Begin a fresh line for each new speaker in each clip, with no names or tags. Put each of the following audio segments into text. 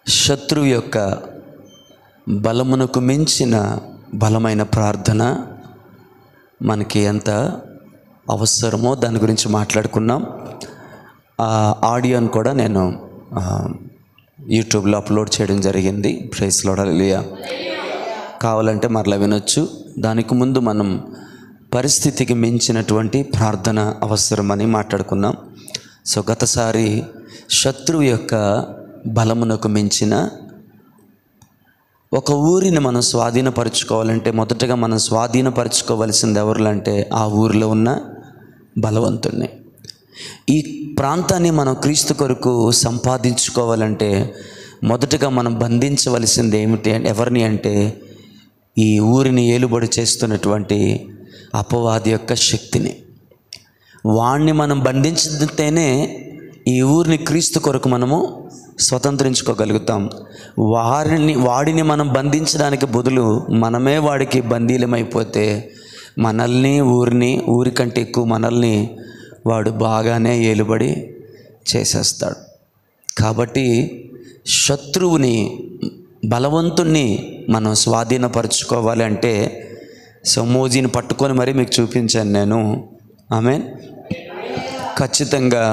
శత్రువు యొక్క బలమునకు మించిన బలమైన ప్రార్థన మనకి ఎంత అవసరమో దాని గురించి మాట్లాడుకున్నాం. ఆ ఆడియోని కూడా నేను యూట్యూబ్లో అప్లోడ్ చేయడం జరిగింది. ప్రైజ్ లార్డ్, హల్లెలూయా. కావాలంటే మరలా వినొచ్చు. దానికి ముందు మనం పరిస్థితికి మించినటువంటి ప్రార్థన అవసరమని మాట్లాడుకున్నాం. సో గతసారి శత్రువు యొక్క బలమునకు మించిన ఒక ఊరిని మనం స్వాధీనపరచుకోవాలంటే మొదటగా మనం స్వాధీనపరచుకోవలసింది ఎవరులంటే ఆ ఊరిలో ఉన్న బలవంతుడిని. ఈ ప్రాంతాన్ని మనం క్రీస్తు కొరకు సంపాదించుకోవాలంటే మొదటగా మనం బంధించవలసింది ఏమిటి, ఎవరిని అంటే ఈ ఊరిని ఏలుబడి చేస్తున్నటువంటి అపవాది యొక్క శక్తిని. వాణ్ణి మనం బంధించితేనే ఈ ఊరిని క్రీస్తు కొరకు మనము స్వతంత్రించుకోగలుగుతాం. వాడిని మనం బంధించడానికి బదులు మనమే వాడికి బందీలమైపోతే మనల్ని ఊరికంటే ఎక్కువ మనల్ని వాడు బాగానే ఏలుబడి చేసేస్తాడు. కాబట్టి శత్రువుని, బలవంతుణ్ణి మనం స్వాధీనపరచుకోవాలి అంటే మోజీని పట్టుకొని మరీ మీకు చూపించాను నేను. ఆమేన్. ఖచ్చితంగా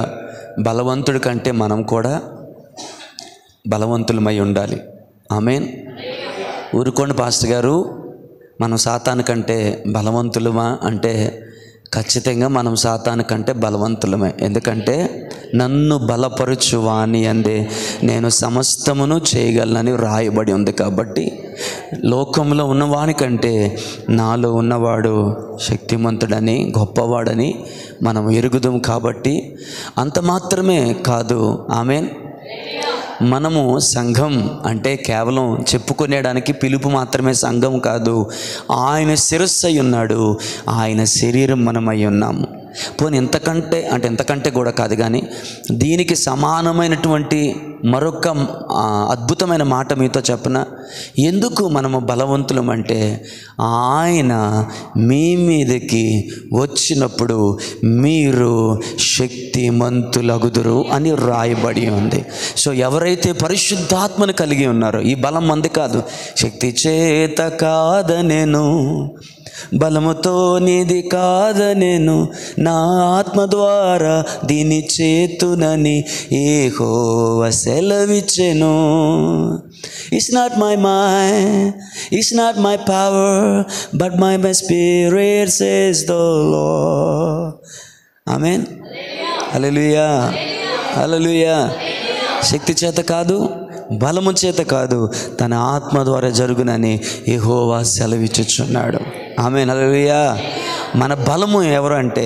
బలవంతుడి కంటే మనం కూడా బలవంతులమై ఉండాలి. ఆమేన్. ఊరుకోండి పాస్టర్ గారు, మనం సాతాను కంటే బలవంతులమా అంటే ఖచ్చితంగా మనం సాతాను కంటే బలవంతులమే. ఎందుకంటే నన్ను బలపరచు వాని అందే నేను సమస్తమును చేయగలనని రాయబడి ఉంది. కాబట్టి లోకంలో ఉన్నవాని కంటే నాలో ఉన్నవాడు శక్తిమంతుడని, గొప్పవాడని మనం ఎరుగుదాం. కాబట్టి అంత మాత్రమే కాదు. ఆమేన్. మనము సంఘం అంటే కేవలం చెప్పుకునేడానికి పిలుపు మాత్రమే సంఘం కాదు. ఆయన శిరస్సు అయి ఉన్నాడు, ఆయన శరీరం మనమై ఉన్నాము. పోనీ ఎంతకంటే కూడా కాదు, కానీ దీనికి సమానమైనటువంటి మరొక అద్భుతమైన మాట మీతో చెప్పన. ఎందుకు మనము బలవంతులం అంటే ఆయన మీ మీదకి వచ్చినప్పుడు మీరు శక్తిమంతులగుదురు అని రాయబడి ఉంది. సో ఎవరైతే పరిశుద్ధాత్మను కలిగి ఉన్నారో, ఈ బలం మంది కాదు, శక్తి చేత కాదనెను, బలముతో నీది కాదనెను, నా ఆత్మ ద్వారా దీని చేతునని యెహోవా సెలవిచ్చెను. It's not my mind, it's not my power, but my spirit says the Lord. Amen. Hallelujah. Hallelujah. శక్తి చేత కాదు, బలము చేత కాదు, తన ఆత్మ ద్వారా జరుగునని యెహోవా సెలవిచ్చుచున్నాడు. ఆమేన్. హల్లెలూయా. మన బలము ఎవరు అంటే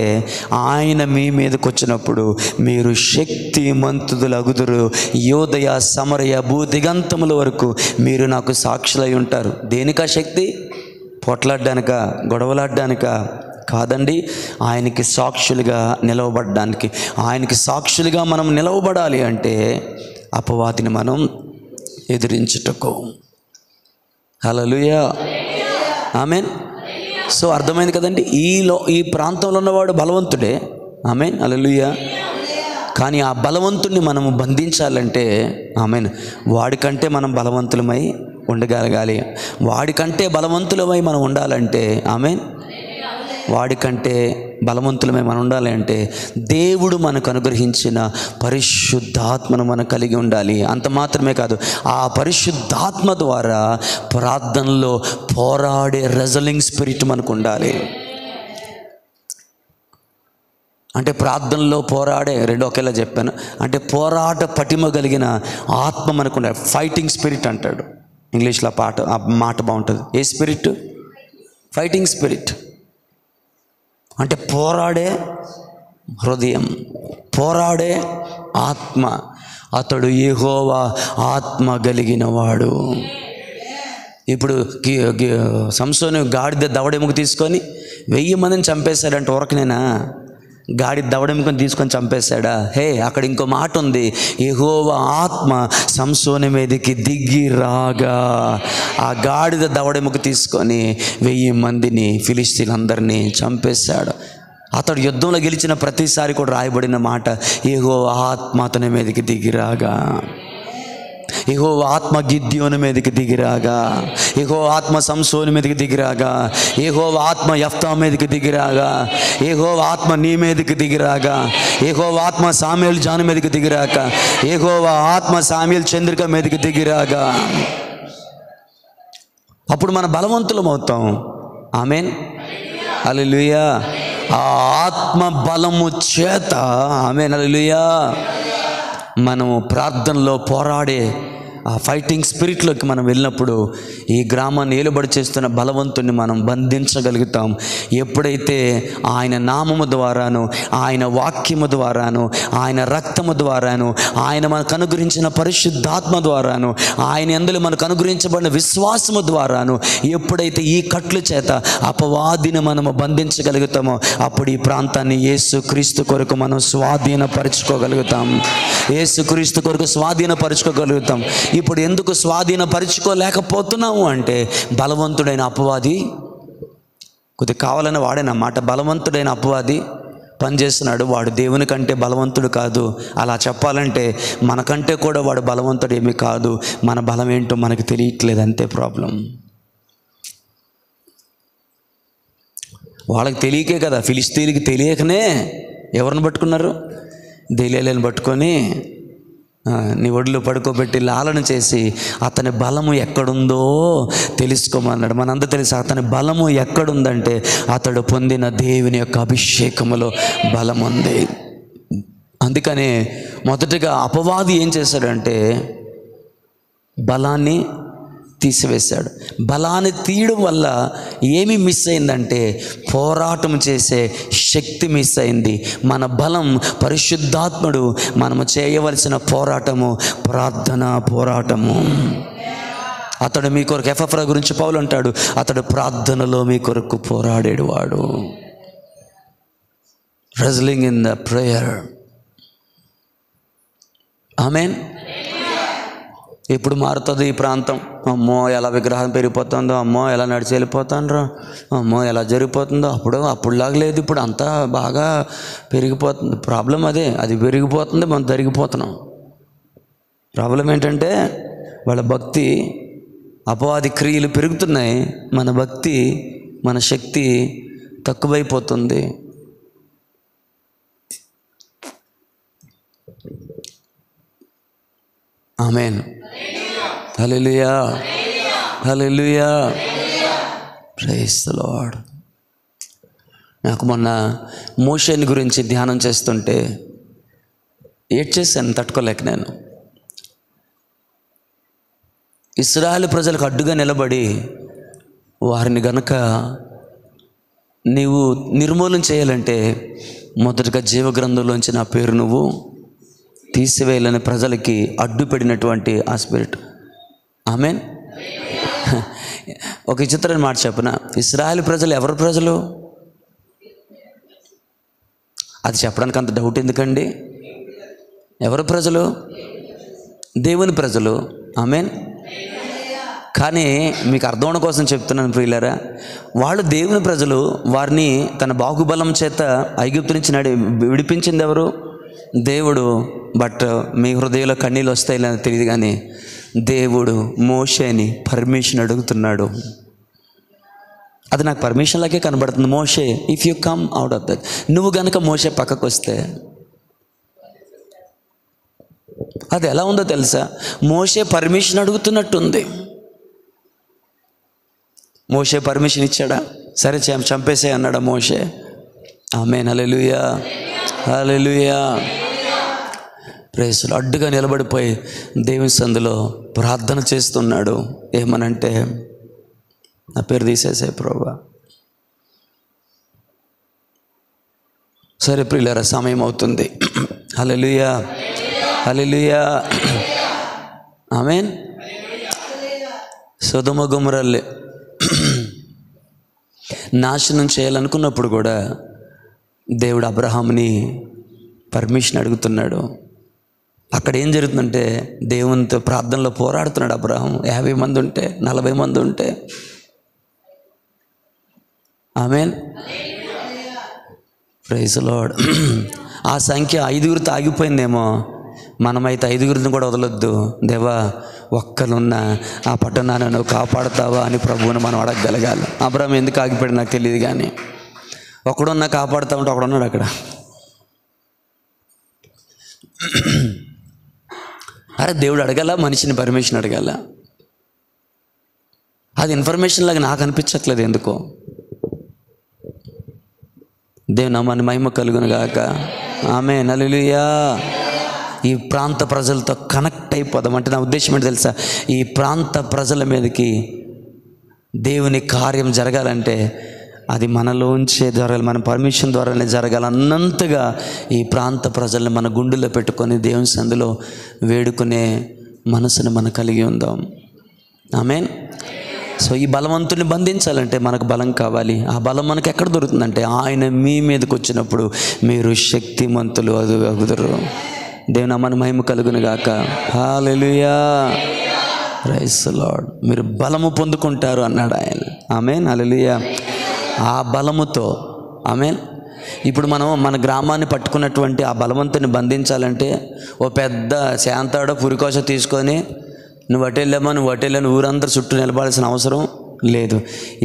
ఆయన మీ మీదకి వచ్చినప్పుడు మీరు శక్తిమంతులగుదురు. యోదయ సమరయ భూదిగంతముల వరకు మీరు నాకు సాక్షులై ఉంటారు. దేనికా శక్తి? పొట్లాడడానిక, గొడవలాడడానిక కాదండి. ఆయనకి సాక్షులుగా నిలవబడడానికి. ఆయనకి సాక్షులుగా మనం నిలవబడాలి అంటే అపవాదిని మనం ఎదిరించుటకు. హల్లెలూయా. ఆమేన్. సో అర్థమైంది కదండి. ఈ ప్రాంతంలో ఉన్నవాడు బలవంతుడే. ఆమేన్. హల్లెలూయా. కానీ ఆ బలవంతుడిని మనము బంధించాలంటే ఆమేన్ వాడికంటే మనం బలవంతులమై ఉండగలగాలి. వాడికంటే బలవంతులమై మనం ఉండాలంటే ఆమేన్ వాడికంటే బలవంతులమై మనం ఉండాలి అంటే దేవుడు మనకు అనుగ్రహించిన పరిశుద్ధాత్మను మనం కలిగి ఉండాలి. అంత మాత్రమే కాదు, ఆ పరిశుద్ధాత్మ ద్వారా ప్రార్థనలో పోరాడే రెజలింగ్ స్పిరిట్ మనకు ఉండాలి. అంటే ప్రార్థనలో పోరాడే, రెండు ఒకేలా చెప్పాను, అంటే పోరాట పటిమ కలిగిన ఆత్మ మనకు ఉండాలి. ఫైటింగ్ స్పిరిట్ అంటాడు ఇంగ్లీష్లో. ఆ మాట బాగుంటుంది. ఏ స్పిరిట్? Fighting spirit. అంటే పోరాడే హృదయం, పోరాడే ఆత్మ. అతడు యెహోవా ఆత్మ కలిగిన వాడు. ఇప్పుడు సంసోను గాడిద దవడెముక తీసుకొని 1000 మందిని చంపేశాడంటే ఊరకనేనా? గాడిద దవడెముకని తీసుకొని చంపేశాడా? అక్కడ ఇంకో మాట ఉంది. యెహోవా ఆత్మ సంసోను మీదకి దిగి రాగా ఆ గాడిద దవడెముక తీసుకొని 1000 మందిని, ఫిలిష్తీయులందరినీ చంపేశాడు. అతడు యుద్ధంలో గెలిచిన ప్రతిసారి కూడా రాయబడిన మాట, యెహోవా ఆత్మ అతని మీదకి దిగిరాగా, యెహోవా ఆత్మ గిద్యోను మీదకి దిగిరాగా, యెహోవా ఆత్మ సంసోను మీదకి దిగిరాగా, యెహోవా ఆత్మ యెఫ్తా మీదకి దిగిరాగా, యెహోవా ఆత్మ నీ మీదకి దిగిరాగా, యెహోవా ఆత్మ సామ్యూయేలు జాను మీదకి దిగిరాగా, యెహోవా ఆత్మ సామ్యూయేలు చంద్రిక మీదకి దిగిరాగా. అప్పుడు మన బలవంతులం అవుతాం. ఆమేన్, హల్లెలూయా. ఆ ఆత్మ బలము చేత, ఆమేన్, హల్లెలూయా, మనము ప్రార్థనలో పోరాడే ఆ ఫైటింగ్ స్పిరిట్లోకి మనం వెళ్ళినప్పుడు ఈ గ్రామాన్ని ఏలుబడి చేస్తున్న బలవంతుని మనం బంధించగలుగుతాం. ఎప్పుడైతే ఆయన నామము ద్వారాను, ఆయన వాక్యము ద్వారాను, ఆయన రక్తము ద్వారాను, ఆయన మనకు అనుగ్రహించిన పరిశుద్ధాత్మ ద్వారాను, ఆయన యందు మనకు అనుగ్రహించబడిన విశ్వాసము ద్వారాను ఎప్పుడైతే ఈ కట్ల చేత అపవాదిని మనము బంధించగలుగుతామో అప్పుడు ఈ ప్రాంతాన్ని యేసుక్రీస్తు కొరకు మనం స్వాధీనపరచుకోగలుగుతాం. యేసుక్రీస్తు కొరకు స్వాధీనపరచుకోగలుగుతాం. ఇప్పుడు ఎందుకు స్వాధీనపరచుకోలేకపోతున్నాము అంటే బలవంతుడైన అపవాది, కొద్దిగా కావాలని వాడేనా మాట, బలవంతుడైన అపవాది పనిచేస్తున్నాడు. వాడు దేవుని కంటే బలవంతుడు కాదు. అలా చెప్పాలంటే మనకంటే కూడా వాడు బలవంతుడు ఏమీ కాదు. మన బలం ఏంటో మనకు తెలియట్లేదు, అంతే ప్రాబ్లం. వాళ్ళకి తెలియకే కదా, ఫిలిస్తీన్కి తెలియకనే ఎవరిని పట్టుకున్నారు? దెలీలాని పట్టుకొని నీ ఒడిలో పడుకోబెట్టి లాలన చేసి అతని బలము ఎక్కడుందో తెలుసుకోమన్నాడు. మనందరూ తెలుసు అతని బలము ఎక్కడుందంటే అతడు పొందిన దేవుని యొక్క అభిషేకములో బలం ఉంది. అందుకనే మొదటిగా అపవాది ఏం చేశాడంటే బలాన్ని తీసివేశాడు. బలాన్ని తీయడం వల్ల ఏమి మిస్ అయిందంటే పోరాటం చేసే శక్తి మిస్ అయింది. మన బలం పరిశుద్ధాత్ముడు. మనము చేయవలసిన పోరాటము ప్రార్థనా పోరాటము. అతడు మీ కొరకు, ఎఫెఫ్రా గురించి పౌలు అంటాడు, అతడు ప్రార్థనలో మీ కొరకు పోరాడేవాడు. Wrestling in the prayer. ఆమేన్. ఎప్పుడు మారుతుంది ఈ ప్రాంతం? అమ్మో ఎలా విగ్రహం పెరిగిపోతుందో, అమ్మో ఎలా నడిచి వెళ్ళిపోతాండ్రో, అమ్మో ఎలా జరిగిపోతుందో. అప్పుడులాగా లేదు, ఇప్పుడు అంతా బాగా పెరిగిపోతుంది. ప్రాబ్లం అదే, అది పెరిగిపోతుంది, మనం జరిగిపోతున్నాం. ప్రాబ్లం ఏంటంటే వాళ్ళ భక్తి, అపవాది క్రియలు పెరుగుతున్నాయి, మన భక్తి, మన శక్తి తక్కువైపోతుంది. ఆమేన్, హల్లెలూయా, హల్లెలూయా, ప్రైజ్ ది లార్డ్. నాకు మొన్న మోషేని గురించి ధ్యానం చేస్తుంటే ఏడ్చేసాను, తట్టుకోలేక. నేను ఇశ్రాయేలు ప్రజలకు అడ్డుగా నిలబడి వారిని గనక నీవు నిర్మూలన చేయాలంటే మొదటగా జీవగ్రంథంలోంచి నా పేరు నువ్వు తీసివేయాలని ప్రజలకి అడ్డుపెడినటువంటి ఆ స్పిరిట్. ఆమేన్. ఒక విచిత్రమైన మాట చెప్పిన, ఇశ్రాయేలు ప్రజలు ఎవరు ప్రజలు? అది చెప్పడానికి అంత డౌట్ ఎందుకండి? ఎవరు ప్రజలు? దేవుని ప్రజలు. ఆమేన్. కానీ మీకు అర్థం అవడం కోసం చెప్తున్నాను ప్రియులారా, వాళ్ళు దేవుని ప్రజలు. వారిని తన బాహుబలం చేత ఐగుప్తు నుంచి విడిపించింది ఎవరు? దేవుడు. బట్ మీ హృదయంలో కన్నీళ్ళు వస్తాయి లేదో తెలియదు, కానీ దేవుడు మోషేని పర్మిషన్ అడుగుతున్నాడు. అది నాకు పర్మిషన్ లాగే కనబడుతుంది. Moshe, if you come out of that, నువ్వు గనక మోషే పక్కకు వస్తే, అది ఎలా ఉందో తెలుసా? మోషే పర్మిషన్ అడుగుతున్నట్టుంది. మోషే పర్మిషన్ ఇచ్చాడా? సరే చంపేసే అన్నాడా మోషే? ఆమేన్, హల్లెలూయా, హల్లెలూయా. ప్రేసులు అడ్డుగా నిలబడిపోయి దేవుని సందులో ప్రార్థన చేస్తున్నాడు. ఏమనంటే, నా పేరు తీసేసే ప్రభువా. సరే ప్రియులారా, సమయం అవుతుంది. హల్లెలూయా, హల్లెలూయా, ఆమేన్. సొదొమ గొమొర్రాలే నాశనం చేయాలనుకున్నప్పుడు కూడా దేవుడు అబ్రహాముని పర్మిషన్ అడుగుతున్నాడు. అక్కడ ఏం జరుగుతుందంటే దేవునితో ప్రార్థనలో పోరాడుతున్నాడు అబ్రహాం. 50 మంది ఉంటే, 40 మంది ఉంటే. ఆమేన్. Praise Lord. ఆ సంఖ్య 5గురితో ఆగిపోయిందేమో. మనమైతే 5గురిని కూడా వదలొద్దు. దేవా, ఒక్కరున్న ఆ పట్టణాన్ని నువ్వు కాపాడుతావా అని ప్రభువుని మనం అడగగలగాలి. అబ్రాహాము ఎందుకు ఆగిపోయాడు నాకు తెలియదు, కానీ ఒకడున్నా కాపాడుతా ఉంటే ఒకడున్నాడు అక్కడ. అరే దేవుడు అడగాల, మనిషిని పర్మిషన్ అడగాల. అది ఇన్ఫర్మేషన్ లాగా నాకు అనిపించట్లేదు ఎందుకో. దేవుని నామానికి మహిమ కలుగును గాక. ఆమేన్, హల్లెలూయా. ఈ ప్రాంత ప్రజలతో కనెక్ట్ అయిపోదాం. అంటే నా ఉద్దేశం ఏంటి తెలుసా? ఈ ప్రాంత ప్రజల మీదకి దేవుని కార్యం జరగాలంటే అది మనలోంచే జరగాలి, మన పర్మిషన్ ద్వారానే జరగాలి. అన్నంతగా ఈ ప్రాంత ప్రజల్ని మన గుండెల్లో పెట్టుకొని దేవుని సందులో వేడుకునే మనసును మనం కలిగి ఉందాం. ఆమేన్. సో ఈ బలవంతుని బంధించాలంటే మనకు బలం కావాలి. ఆ బలం మనకు ఎక్కడ దొరుకుతుందంటే ఆయన మీ మీదకి వచ్చినప్పుడు మీరు శక్తిమంతులు అగుదురు. దేవుని నామానికి మహిమ కలుగును గాక. హల్లెలూయా, ప్రైజ్ ది లార్డ్. మీరు బలము పొందుకుంటారు అన్నాడు ఆయన. ఆమేన్, హల్లెలూయా. ఆ బలముతో, ఆమేన్. ఇప్పుడు మనం మన గ్రామాన్ని పట్టుకున్నటువంటి ఆ బలవంతుని బంధించాలంటే ఓ పెద్ద శాంతాడో పురికోస తీసుకొని నువ్వు అటెళ్ళామని ఊరందరూ చుట్టూ నిలబడాల్సిన అవసరం లేదు.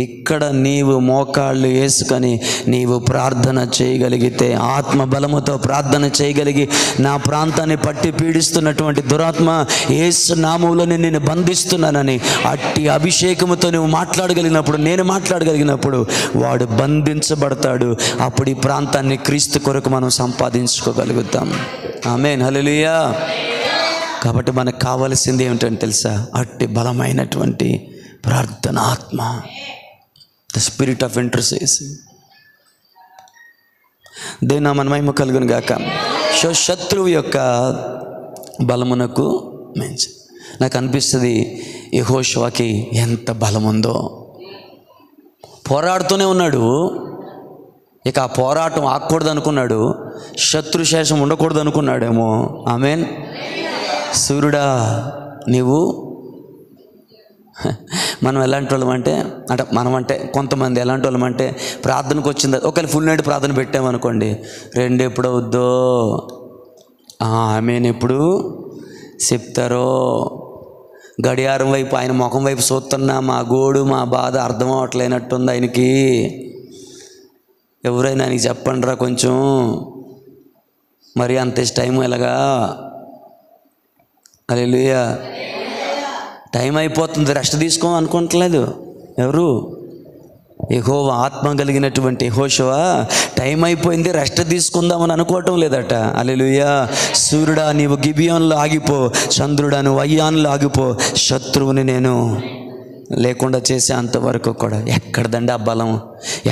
ఇక్కడ నీవు మోకాళ్ళు వేసుకొని నీవు ప్రార్థన చేయగలిగితే, ఆత్మ బలముతో ప్రార్థన చేయగలిగి నా ప్రాంతాన్ని పట్టి పీడిస్తున్నటువంటి దురాత్మ యేసు నామములో నేను బంధిస్తున్నానని అట్టి అభిషేకముతో నువ్వు మాట్లాడగలిగినప్పుడు, నేను మాట్లాడగలిగినప్పుడు వాడు బంధించబడతాడు. అప్పుడు ఈ ప్రాంతాన్ని క్రీస్తు కొరకు మనం సంపాదించుకోగలుగుతాం. ఆమేన్, హల్లెలూయా. కాబట్టి మనకు కావాల్సింది ఏమిటంటే తెలుసా? అట్టి బలమైనటువంటి ప్రార్థన ఆత్మ, ద స్పిరిట్ ఆఫ్ ఇంటర్సెషన్. దేవుని నామమునకు మహిమ కలుగును గాక. శత్రువు యొక్క బలమునకు మించి నాకు అనిపిస్తుంది యెహోషువకి ఎంత బలం ఉందో. పోరాడుతూనే ఉన్నాడు. ఇక ఆ పోరాటం ఆగకూడదు అనుకున్నాడు, శత్రుశేషం ఉండకూడదు అనుకున్నాడేమో. ఆమేన్. సూర్యుడా నీవు, మనం ఎలాంటి వాళ్ళం అంటే మనం అంటే కొంతమంది ఎలాంటి వాళ్ళం అంటే ప్రార్థనకు వచ్చింది ఒకవేళ ఫుల్ నైట్ ప్రార్థన పెట్టామనుకోండి, 2 ఎప్పుడు అవుద్దో, ఆమెను ఎప్పుడు చెప్తారో, గడియారం వైపు ఆయన ముఖం వైపు చూస్తున్నా మా గోడు మా బాధ అర్థం అవ్వట్లేనట్టుంది ఆయనకి. ఎవరైనా ఆయనకి చెప్పండి రా కొంచెం, మరి అంత టైం ఎలాగా. హల్లెలూయా. టైం అయిపోతుంది, రెస్ట్ తీసుకో అనుకోవట్లేదు ఎవరు? యెహోవా ఆత్మ కలిగినటువంటి యెహోషువ టైం అయిపోయింది రెస్ట్ తీసుకుందామని అనుకోవటం లేదట. హల్లెలూయా. సూర్యుడా నీవు గిబియోన్లో ఆగిపో, చంద్రుడా నువ్వు అయ్యాన్లో ఆగిపో, శత్రువుని నేను లేకుండా చేసే అంతవరకు కూడా. ఎక్కడదండి ఆ బలం,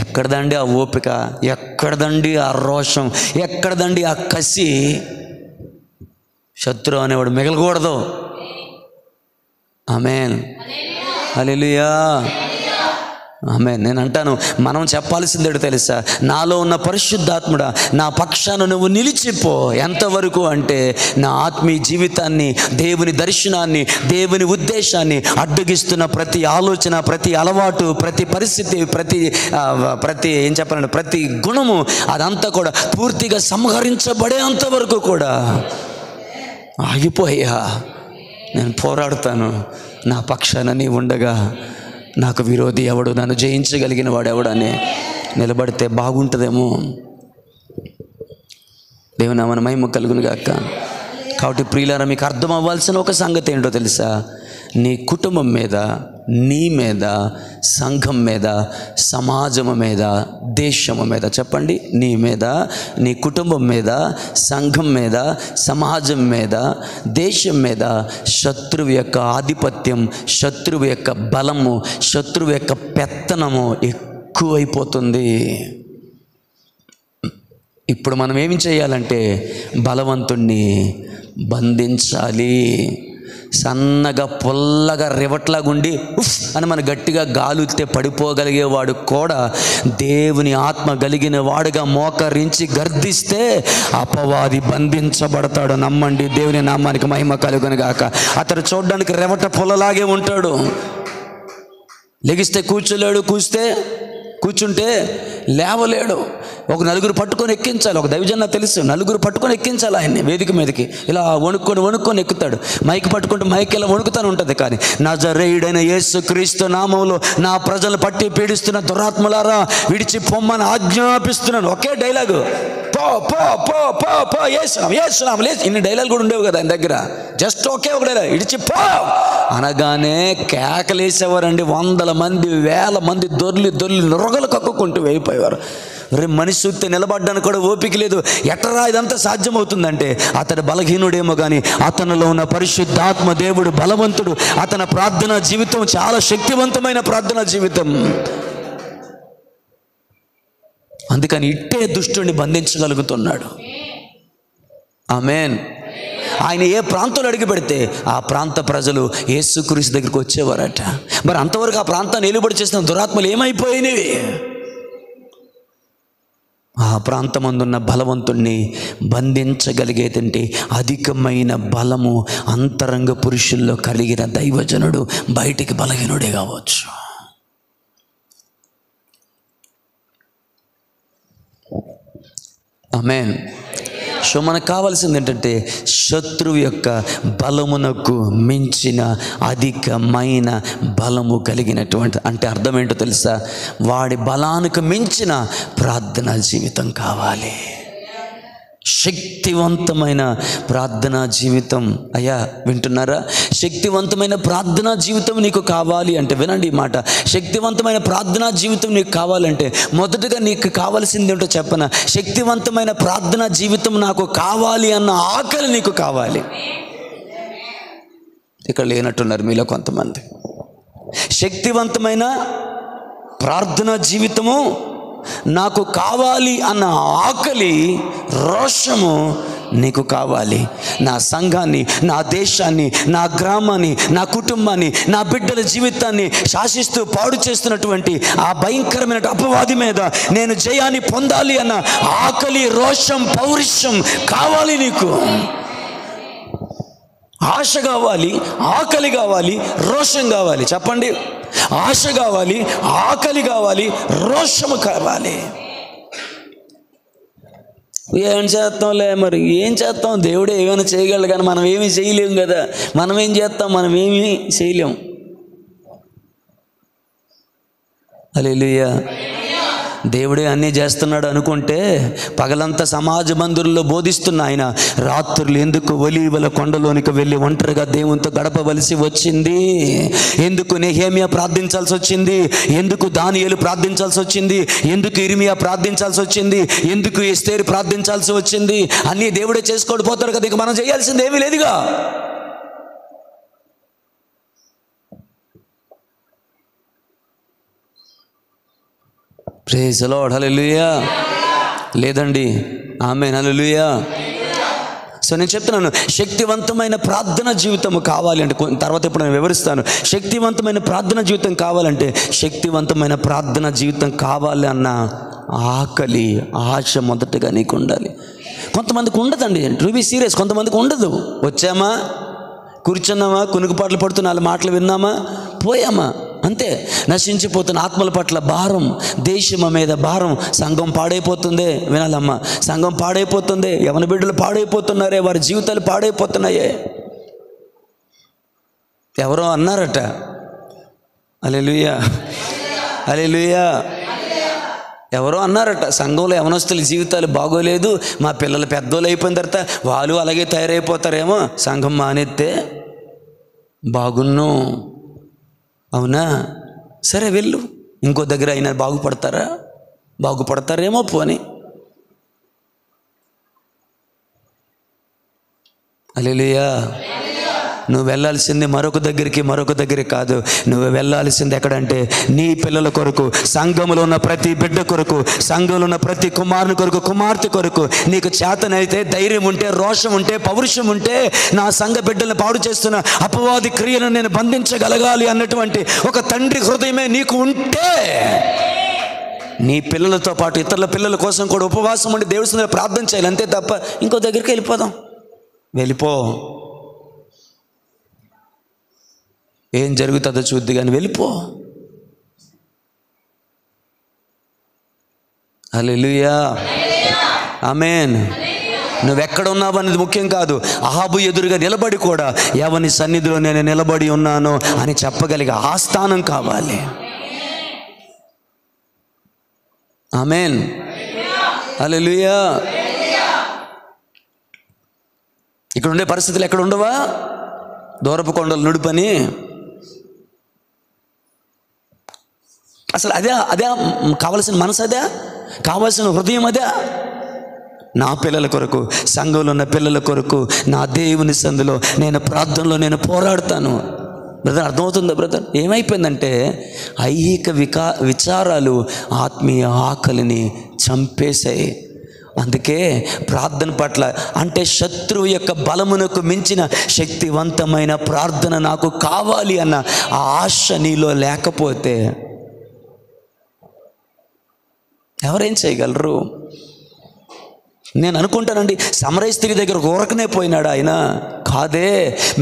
ఎక్కడదండి ఆ ఓపిక, ఎక్కడదండి ఆ రోషం, ఎక్కడదండి ఆ కసి? శత్రువు అనేవాడు మిగలకూడదు. ఆమేన్, హల్లెలూయా, ఆమేన్. నేను అంటాను, మనం చెప్పాల్సిందేడు తెలుసా? నాలో ఉన్న పరిశుద్ధాత్ముడా నా పక్షాన నువ్వు నిలిచిపో. ఎంతవరకు అంటే నా ఆత్మీయ జీవితాన్ని, దేవుని దర్శనాన్ని, దేవుని ఉద్దేశాన్ని అడ్డగిస్తున్న ప్రతి ఆలోచన, ప్రతి అలవాటు, ప్రతి పరిస్థితి, ప్రతి ఏం చెప్పాలంటే ప్రతి గుణము అదంతా కూడా పూర్తిగా సంహరించబడే అంతవరకు కూడా ఆగిపోయా. నేను పోరాడుతాను, నా పక్షాన నీ ఉండగా నాకు విరోధి ఎవడు, నన్ను జయించగలిగిన వాడు ఎవడని నిలబడితే బాగుంటుందేమో. దేవుని నామమునకు మహిమ కలుగును గాక. కాబట్టి ప్రియులారా, మీకు అర్థం అవ్వాల్సిన ఒక సంగతి ఏంటో తెలుసా? నీ కుటుంబం మీద, నీ మీద, సంఘం మీద, సమాజం మీద, దేశం మీద, చెప్పండి, నీ మీద, నీ కుటుంబం మీద, సంఘం మీద, సమాజం మీద, దేశం మీద శత్రువు యొక్క ఆధిపత్యం, శత్రువు యొక్క బలము, శత్రువు యొక్క పెత్తనము ఎక్కువైపోతుంది. ఇప్పుడు మనం ఏమి చేయాలంటే బలవంతుణ్ణి బంధించాలి. సన్నగా పొల్లగా రివట్లాగుండి ఉఫ్ అని మన గట్టిగా గాలుతే పడిపోగలిగేవాడు కూడా దేవుని ఆత్మ కలిగిన వాడుగా మోకరించి గర్దిస్తే అపవాది బంధించబడతాడు. నమ్మండి. దేవుని నామానికి మహిమ కలుగును గాక. అతడు చూడడానికి రెవట పొల్లలాగే ఉంటాడు. లెగిస్తే కూర్చోలేడు, కూస్తే కూర్చుంటే లేవలేడు. ఒక నలుగురు పట్టుకొని ఎక్కించాలి. ఒక దైవజన్న తెలుసు, నలుగురు పట్టుకొని ఎక్కించాలి ఆయన్ని వేదిక మీదకి. ఇలా వణుక్కొని ఎక్కుతాడు. మైక్ పట్టుకుంటే మైక్ ఇలా వణుకుతానే ఉంటుంది. కానీ నజరేయుడైన యేసుక్రీస్తు నామములో నా ప్రజలు పట్టి పీడిస్తున్న దురాత్మలారా విడిచి పొమ్మని ఆజ్ఞాపిస్తున్నాను. ఒకే డైలాగు, పో పో పో పో పో యేసునామం. ఇన్ని డైలాగులు కూడా ఉండేవి కదా ఆయన దగ్గర. జస్ట్ ఒకే ఒక డైలాగ్, ఇడిచి పో అనగానే కేకలేసేవారండి. 100 మంది 1000 మంది దొర్లి నొరగలు కక్కుకుంటూ వెళ్ళిపోయేవారు. మనిషి చూస్తే నిలబడ్డానికి కూడా ఓపిక లేదు. ఎట్రా ఇదంతా సాధ్యమవుతుందంటే అతడు బలహీనుడేమో కానీ అతనిలో ఉన్న పరిశుద్ధాత్మ దేవుడు బలవంతుడు. అతని ప్రార్థనా జీవితం చాలా శక్తివంతమైన ప్రార్థనా జీవితం. అందుకని ఇట్టే దుష్టుడిని బంధించగలుగుతున్నాడు. ఆమేన్. ఆయన ఏ ప్రాంతంలో అడిగి పెడితే ఆ ప్రాంత ప్రజలు యేసుక్రీస్తు దగ్గరికి వచ్చేవారట. మరి అంతవరకు ఆ ప్రాంతాన్ని ఏలుబడి చేసిన దురాత్మలు ఏమైపోయినవి? ఆ ప్రాంతమందున్న బలవంతుణ్ణి బంధించగలిగేదంటే అధికమైన బలము అంతరంగ పురుషుల్లో కలిగిన దైవజనుడు బయటికి బలహీనుడే కావచ్చు. ఆమేన్. సో మనకు కావాల్సింది ఏంటంటే శత్రువు యొక్క బలమునకు మించిన అధికమైన బలము కలిగినటువంటి, అంటే అర్థం ఏంటో తెలుసా? వాడి బలానికి మించిన ప్రార్థనా జీవితం కావాలి. శక్తివంతమైన ప్రార్థనా జీవితం. అయ్యా వింటున్నారా? శక్తివంతమైన ప్రార్థనా జీవితం నీకు కావాలి అంటే వినండి ఈ మాట. శక్తివంతమైన ప్రార్థనా జీవితం నీకు కావాలంటే మొదటగా నీకు కావాల్సింది ఏంటో చెప్పనా? శక్తివంతమైన ప్రార్థనా జీవితం నాకు కావాలి అన్న ఆకలి నీకు కావాలి. ఇక్కడ లేనట్టున్నారు మీలో కొంతమంది. శక్తివంతమైన ప్రార్థనా జీవితము నాకు కావాలి అన్న ఆకలి, రోషము నీకు కావాలి. నా సంఘాన్ని, నా దేశాన్ని, నా గ్రామాన్ని, నా కుటుంబాన్ని, నా బిడ్డల జీవితాన్ని శాసిస్తూ పాడు చేస్తున్నటువంటి ఆ భయంకరమైన అపవాది మీద నేను జయాన్ని పొందాలి అన్న ఆకలి, రోషం, పౌరుషం కావాలి నీకు. ఆశ కావాలి, ఆకలి కావాలి, రోషం కావాలి. చెప్పండి. ఆశ కావాలి, ఆకలి కావాలి, రోషము కావాలి. ఏం చేస్తాంలే, మరి ఏం చేస్తాం? దేవుడే ఏమైనా చేయగలడు కానీ మనం ఏమీ చేయలేం కదా. మనం ఏం చేస్తాం? మనం ఏమీ చేయలేం. హల్లెలూయా. దేవుడే అన్నీ చేస్తున్నాడు అనుకుంటే పగలంతా సమాజ మందిరంలో బోధిస్తున్న ఆయన రాత్రులు ఎందుకు ఒలీవల కొండలోనికి వెళ్ళి ఒంటరిగా దేవునితో గడపవలసి వచ్చింది? ఎందుకు నెహెమ్యా ప్రార్థించాల్సి వచ్చింది? ఎందుకు దానియేలు ప్రార్థించాల్సి వచ్చింది? ఎందుకు ఇర్మియా ప్రార్థించాల్సి వచ్చింది? ఎందుకు ఎస్తేరు ప్రార్థించాల్సి వచ్చింది? అన్నీ దేవుడే చేసుకోడు పోతాడు కదా. ఇక మనం చేయాల్సింది ఏమీ లేదుగా. Praise the Lord. హల్లెలూయా. లేదండి. ఆమేన్. హల్లెలూయా. సో నేను చెప్తున్నాను, శక్తివంతమైన ప్రార్థన జీవితం కావాలి అంటే తర్వాత ఇప్పుడు నేను వివరిస్తాను. శక్తివంతమైన ప్రార్థన జీవితం కావాలంటే శక్తివంతమైన ప్రార్థన జీవితం కావాలి అన్న ఆకలి, ఆశ మొదటగా నీకు ఉండాలి. కొంతమందికి ఉండదండి. టు బి సీరియస్, కొంతమందికి ఉండదు. వచ్చామా, కూర్చున్నామా, కునుకుపాట్లు పడుతూ 4 మాటలు విన్నామా, పోయామా, అంతే. నశించిపోతున్న ఆత్మల పట్ల భారం, దేశం మీద భారం. సంఘం పాడైపోతుందే, వినాలమ్మా, సంఘం పాడైపోతుంది. యవన బిడ్డలు పాడైపోతున్నారే, వారి జీవితాలు పాడైపోతున్నాయే. ఎవరో అన్నారట, హల్లెలూయా హల్లెలూయా, ఎవరో అన్నారట, సంఘంలో యవనస్తుల జీవితాలు బాగోలేదు, మా పిల్లలు పెద్దోళ్ళు అయిపోయిన తర్వాత వాళ్ళు అలాగే తయారైపోతారేమో, సంఘం మానేస్తే బాగున్ను. అవునా? సరే వెళ్ళు, ఇంకో దగ్గర అయినా బాగుపడతారేమో పోని. హల్లెలూయా. నువ్వు వెళ్ళాల్సింది మరొక దగ్గరికి కాదు. నువ్వు వెళ్ళాల్సింది ఎక్కడంటే నీ పిల్లల కొరకు, సంఘంలో ఉన్న ప్రతి బిడ్డ కొరకు, సంఘంలో ఉన్న ప్రతి కుమారుని కొరకు, కుమార్తె కొరకు. నీకు చేతనైతే, ధైర్యం ఉంటే, రోషం ఉంటే, పౌరుషం ఉంటే, నా సంఘ బిడ్డలను పాడు చేస్తున్న అపవాది క్రియలను నేను బంధించగలగాలి అన్నటువంటి ఒక తండ్రి హృదయమే నీకు ఉంటే, నీ పిల్లలతో పాటు ఇతరుల పిల్లల కోసం కూడా ఉపవాసం ఉండి దేవుడి సన్నిధిలో ప్రార్థన చేయాలి. అంతే తప్ప ఇంకో దగ్గరికి వెళ్ళిపో. ఏం జరుగుతుందో చూద్ది కానీ వెళ్ళిపో. హల్లెలూయా, ఆమేన్. నువ్వెక్కడ ఉన్నావు అనేది ముఖ్యం కాదు. అహాబు ఎదురుగా నిలబడి కూడా ఎవని సన్నిధిలో నేను నిలబడి ఉన్నాను అని చెప్పగలిగే ఆ స్థానం కావాలి. ఆమేన్, హల్లెలూయా. ఇక్కడ ఉండే పరిస్థితులు ఎక్కడ ఉండవా? దూరపు కొండలు నుడిపని. అసలు అదే కావలసిన మనసు, అదే కావలసిన హృదయం, అదే నా పిల్లల కొరకు, సంఘంలో ఉన్న పిల్లల కొరకు, నా దేవుని సందులో నేను ప్రార్థనలో నేను పోరాడతాను. బ్రదర్, అర్థమవుతుందా బ్రదర్? ఏమైపోయిందంటే ఐహిక విచారాలు ఆత్మీయ ఆకలిని చంపేశాయి. అందుకే ప్రార్థన పట్ల, అంటే శత్రువు యొక్క బలమునకు మించిన శక్తివంతమైన ప్రార్థన నాకు కావాలి అన్న ఆ ఆశ నీలో లేకపోతే ఎవరేం చేయగలరు? నేను అనుకుంటానండి, సమరయ స్త్రీ దగ్గర ఊరకనే పోయినాడు ఆయన కాదే.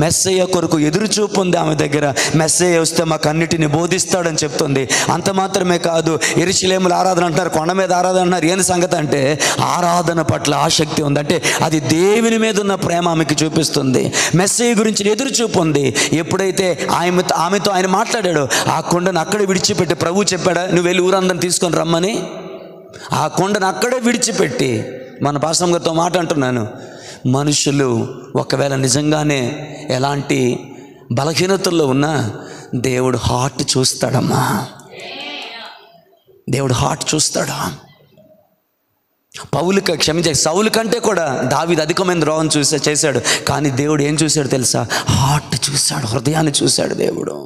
మెస్సయ్య కొరకు ఎదురు చూపు ఉంది ఆమె దగ్గర. మెస్సయ్య వస్తే మాకు అన్నిటిని బోధిస్తాడని చెప్తుంది. అంత మాత్రమే కాదు, యెరూషలేములో ఆరాధన అంటున్నారు, కొండ మీద ఆరాధన అంటున్నారు. ఏంది సంగతి అంటే ఆరాధన పట్ల ఆసక్తి ఉంది. అంటే అది దేవుని మీద ఉన్న ప్రేమ ఆమెకి చూపిస్తుంది. మెస్సయ్య గురించి ఎదురు చూపు ఉంది. ఎప్పుడైతే ఆమెతో ఆయన మాట్లాడాడో ఆ కొండను అక్కడే విడిచిపెట్టి, ప్రభు చెప్పాడా నువ్వు వెళ్ళి ఊరందరిని తీసుకొని రమ్మని? ఆ కొండను అక్కడే విడిచిపెట్టి, మన పాస్టర్ గారితో మాట అంటున్నాను, మనుషులు ఒకవేళ నిజంగానే ఎలాంటి బలహీనతల్లో ఉన్నా దేవుడు హార్ట్ చూస్తాడమ్మా. దేవుడు హార్ట్ చూస్తాడా? సౌలు కంటే కూడా దావీదు అధికమైన ద్రోహం చేశాడు. కానీ దేవుడు ఏం చూశాడు తెలుసా? హార్ట్ చూశాడు, హృదయాన్ని చూశాడు దేవుడు.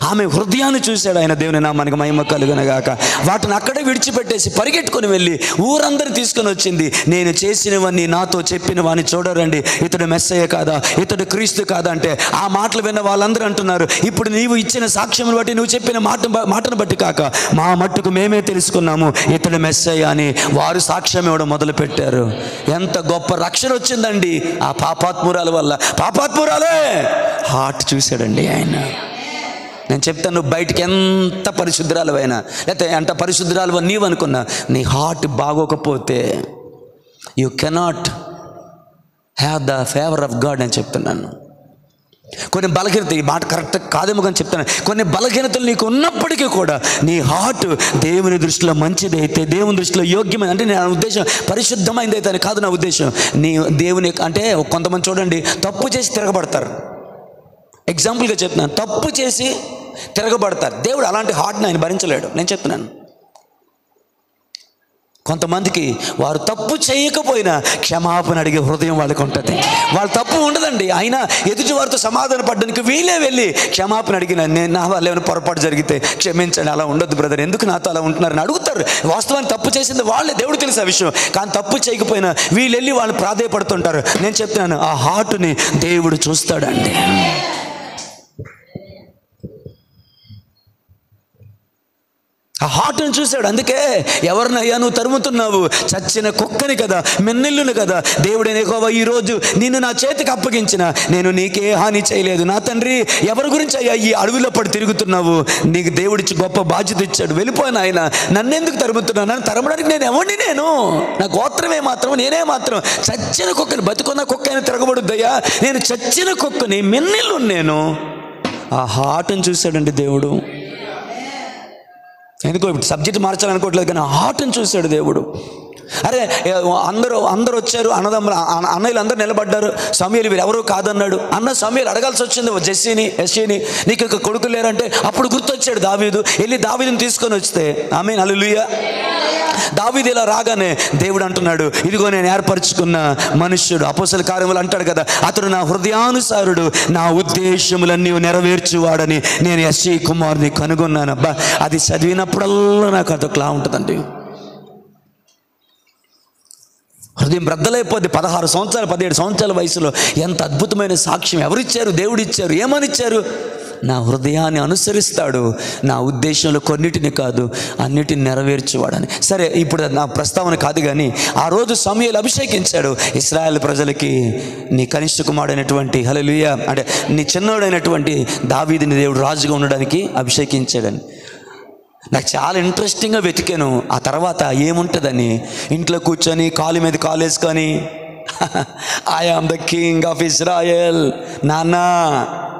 ఆమె హృదయాన్ని చూశాడు ఆయన. దేవుని నామానికి మహిమ కలుగునగాక. వాటిని అక్కడే విడిచిపెట్టేసి పరిగెట్టుకొని వెళ్ళి ఊరందరూ తీసుకొని వచ్చింది. నేను చేసినవన్నీ నాతో చెప్పినవన్నీ చూడరండి, ఇతడు మెస్సయ్య కాదా, ఇతడు క్రీస్తు కాదా అంటే ఆ మాటలు విన్న వాళ్ళందరూ అంటున్నారు, ఇప్పుడు నీవు ఇచ్చిన సాక్ష్యం బట్టి, నువ్వు చెప్పిన మాటను బట్టి కాక మా మట్టుకు మేమే తెలుసుకున్నాము ఇతడు మెస్సయ్య అని వారు సాక్ష్యం ఇవ్వడం మొదలుపెట్టారు. ఎంత గొప్ప రక్షణ వచ్చిందండి ఆ పాపాత్మురాల వల్ల. పాపాత్మురాలే హార్ట్ చూశాడండి ఆయన. నేను చెప్తాను, నువ్వు బయటికి ఎంత పరిశుద్ధరాలువైనా, లేకపోతే ఎంత పరిశుద్ధరాలు నీవు అనుకున్నా, నీ హార్ట్ బాగోకపోతే you cannot have the favour of God అని చెప్తున్నాను. కొన్ని బలహీనత, ఈ మాట కరెక్ట్ కాదేమో కానీ చెప్తాను, కొన్ని బలహీనతలు నీకు ఉన్నప్పటికీ కూడా నీ హార్ట్ దేవుని దృష్టిలో మంచిది అయితే, దేవుని దృష్టిలో యోగ్యమైనది అంటే, నా ఉద్దేశం పరిశుద్ధమైంది అయితే అని కాదు నా ఉద్దేశం. నీ దేవుని అంటే కొంతమంది చూడండి తప్పు చేసి తిరగబడతారు. ఎగ్జాంపుల్గా చెప్తున్నాను, తప్పు చేసి తిరగబడతారు. దేవుడు అలాంటి హార్ట్ని ఆయన భరించలేడు. నేను చెప్తున్నాను, కొంతమందికి వారు తప్పు చేయకపోయినా క్షమాపణ అడిగే హృదయం వాళ్ళకి ఉంటుంది. వాళ్ళ తప్పు ఉండదండి, అయినా ఎదుటి వారితో సమాధాన పడడానికి వీళ్ళే వెళ్ళి క్షమాపణ అడిగిన, నేను నా వాళ్ళు ఏమైనా పొరపాటు జరిగితే క్షమించండి, అలా ఉండొద్దు బ్రదర్, ఎందుకు నాతో అలా ఉంటున్నారని అడుగుతారు. వాస్తవాన్ని తప్పు చేసింది వాళ్ళే, దేవుడు తెలుసు ఆ విషయం. కానీ తప్పు చేయకపోయినా వీళ్ళు వెళ్ళి వాళ్ళు ప్రాధేయపడుతుంటారు. నేను చెప్తున్నాను, ఆ హార్ట్ని దేవుడు చూస్తాడండి. ఆ హార్ట్ని చూశాడు. అందుకే ఎవరినయ్యా నువ్వు తరుముతున్నావు? చచ్చిన కుక్కని కదా, మెన్నెల్లును కదా. దేవుడైన యెహోవా ఈరోజు నిన్ను నా చేతికి అప్పగించిన, నేను నీకే హాని చేయలేదు. నా తండ్రి, ఎవరి గురించి అయ్యా ఈ అడవిలో పడి తిరుగుతున్నావు? నీకు దేవుడిచ్చి గొప్ప బాధ్యత ఇచ్చాడు, వెళ్ళిపోయిన ఆయన నన్నెందుకు తరుముతున్నావు? నన్ను తరమడానికి నేను ఎవరిని? నేను నా గోత్రమే మాత్రం, నేనే మాత్రం చచ్చిన కుక్కని, బతుకున్న కుక్క అయినా తిరగబడుద్దయ్యా. నేను చచ్చిన కుక్కని, మెన్నెల్లు నేను. ఆ హార్ట్ని చూశాడండి దేవుడు. ఎందుకో ఇప్పుడు సబ్జెక్ట్ మార్చాలనుకోవట్లేదు, కానీ హార్ట్ని చూశాడు దేవుడు. అరే అందరూ వచ్చారు, అన్నయ్యలు అందరూ నిలబడ్డారు. సమూయేలు వీరు ఎవరూ కాదన్నాడు. సమూయేలు అడగాల్సి వచ్చింది యెష్షయిని, నీకు ఇక కొడుకులు లేరంటే అప్పుడు గుర్తొచ్చాడు దావీదు. వెళ్ళి దావీదుని తీసుకొని వస్తే, ఆమేన్ హల్లెలూయా. దావీదు ఇలా రాగానే దేవుడు అంటున్నాడు, ఇదిగో నేను ఏర్పరచుకున్న మనుష్యుడు. అపోస్తల కార్యములు అంటాడు కదా, అతడు నా హృదయానుసారుడు, నా ఉద్దేశములన్నీ నెరవేర్చువాడని నేను యెష్షయి కుమారుని కనుగొన్నాను. అబ్బా, అది చదివినప్పుడల్లా నాకు అదొకలా ఉంటుందండి. హృదయం బ్రద్దలైపోద్ది. 16 సంవత్సరాలు 17 సంవత్సరాల వయసులో ఎంత అద్భుతమైన సాక్ష్యం ఎవరిచ్చారు? దేవుడు ఇచ్చారు. ఏమనిచ్చారు? నా హృదయాన్ని అనుసరిస్తాడు, నా ఉద్దేశంలో కొన్నిటిని కాదు అన్నిటిని నెరవేర్చువాడని. సరే, ఇప్పుడు నా ప్రస్తావన కాదు, కానీ ఆ రోజు సమూయేలు అభిషేకించాడు ఇశ్రాయేల్ ప్రజలకి, నీ కనిష్ట కుమారుడైనటువంటి హల్లెలూయా అంటే నీ చిన్నోడైనటువంటి దావీదుని దేవుడు రాజుగా ఉండడానికి అభిషేకించాడని. నాకు చాలా ఇంట్రెస్టింగ్గా వెతికాను. ఆ తర్వాత ఏముంటుందని ఇంట్లో కూర్చొని కాలు మీద కాలు వేసుకొని I am the king of Israel. నాన్న,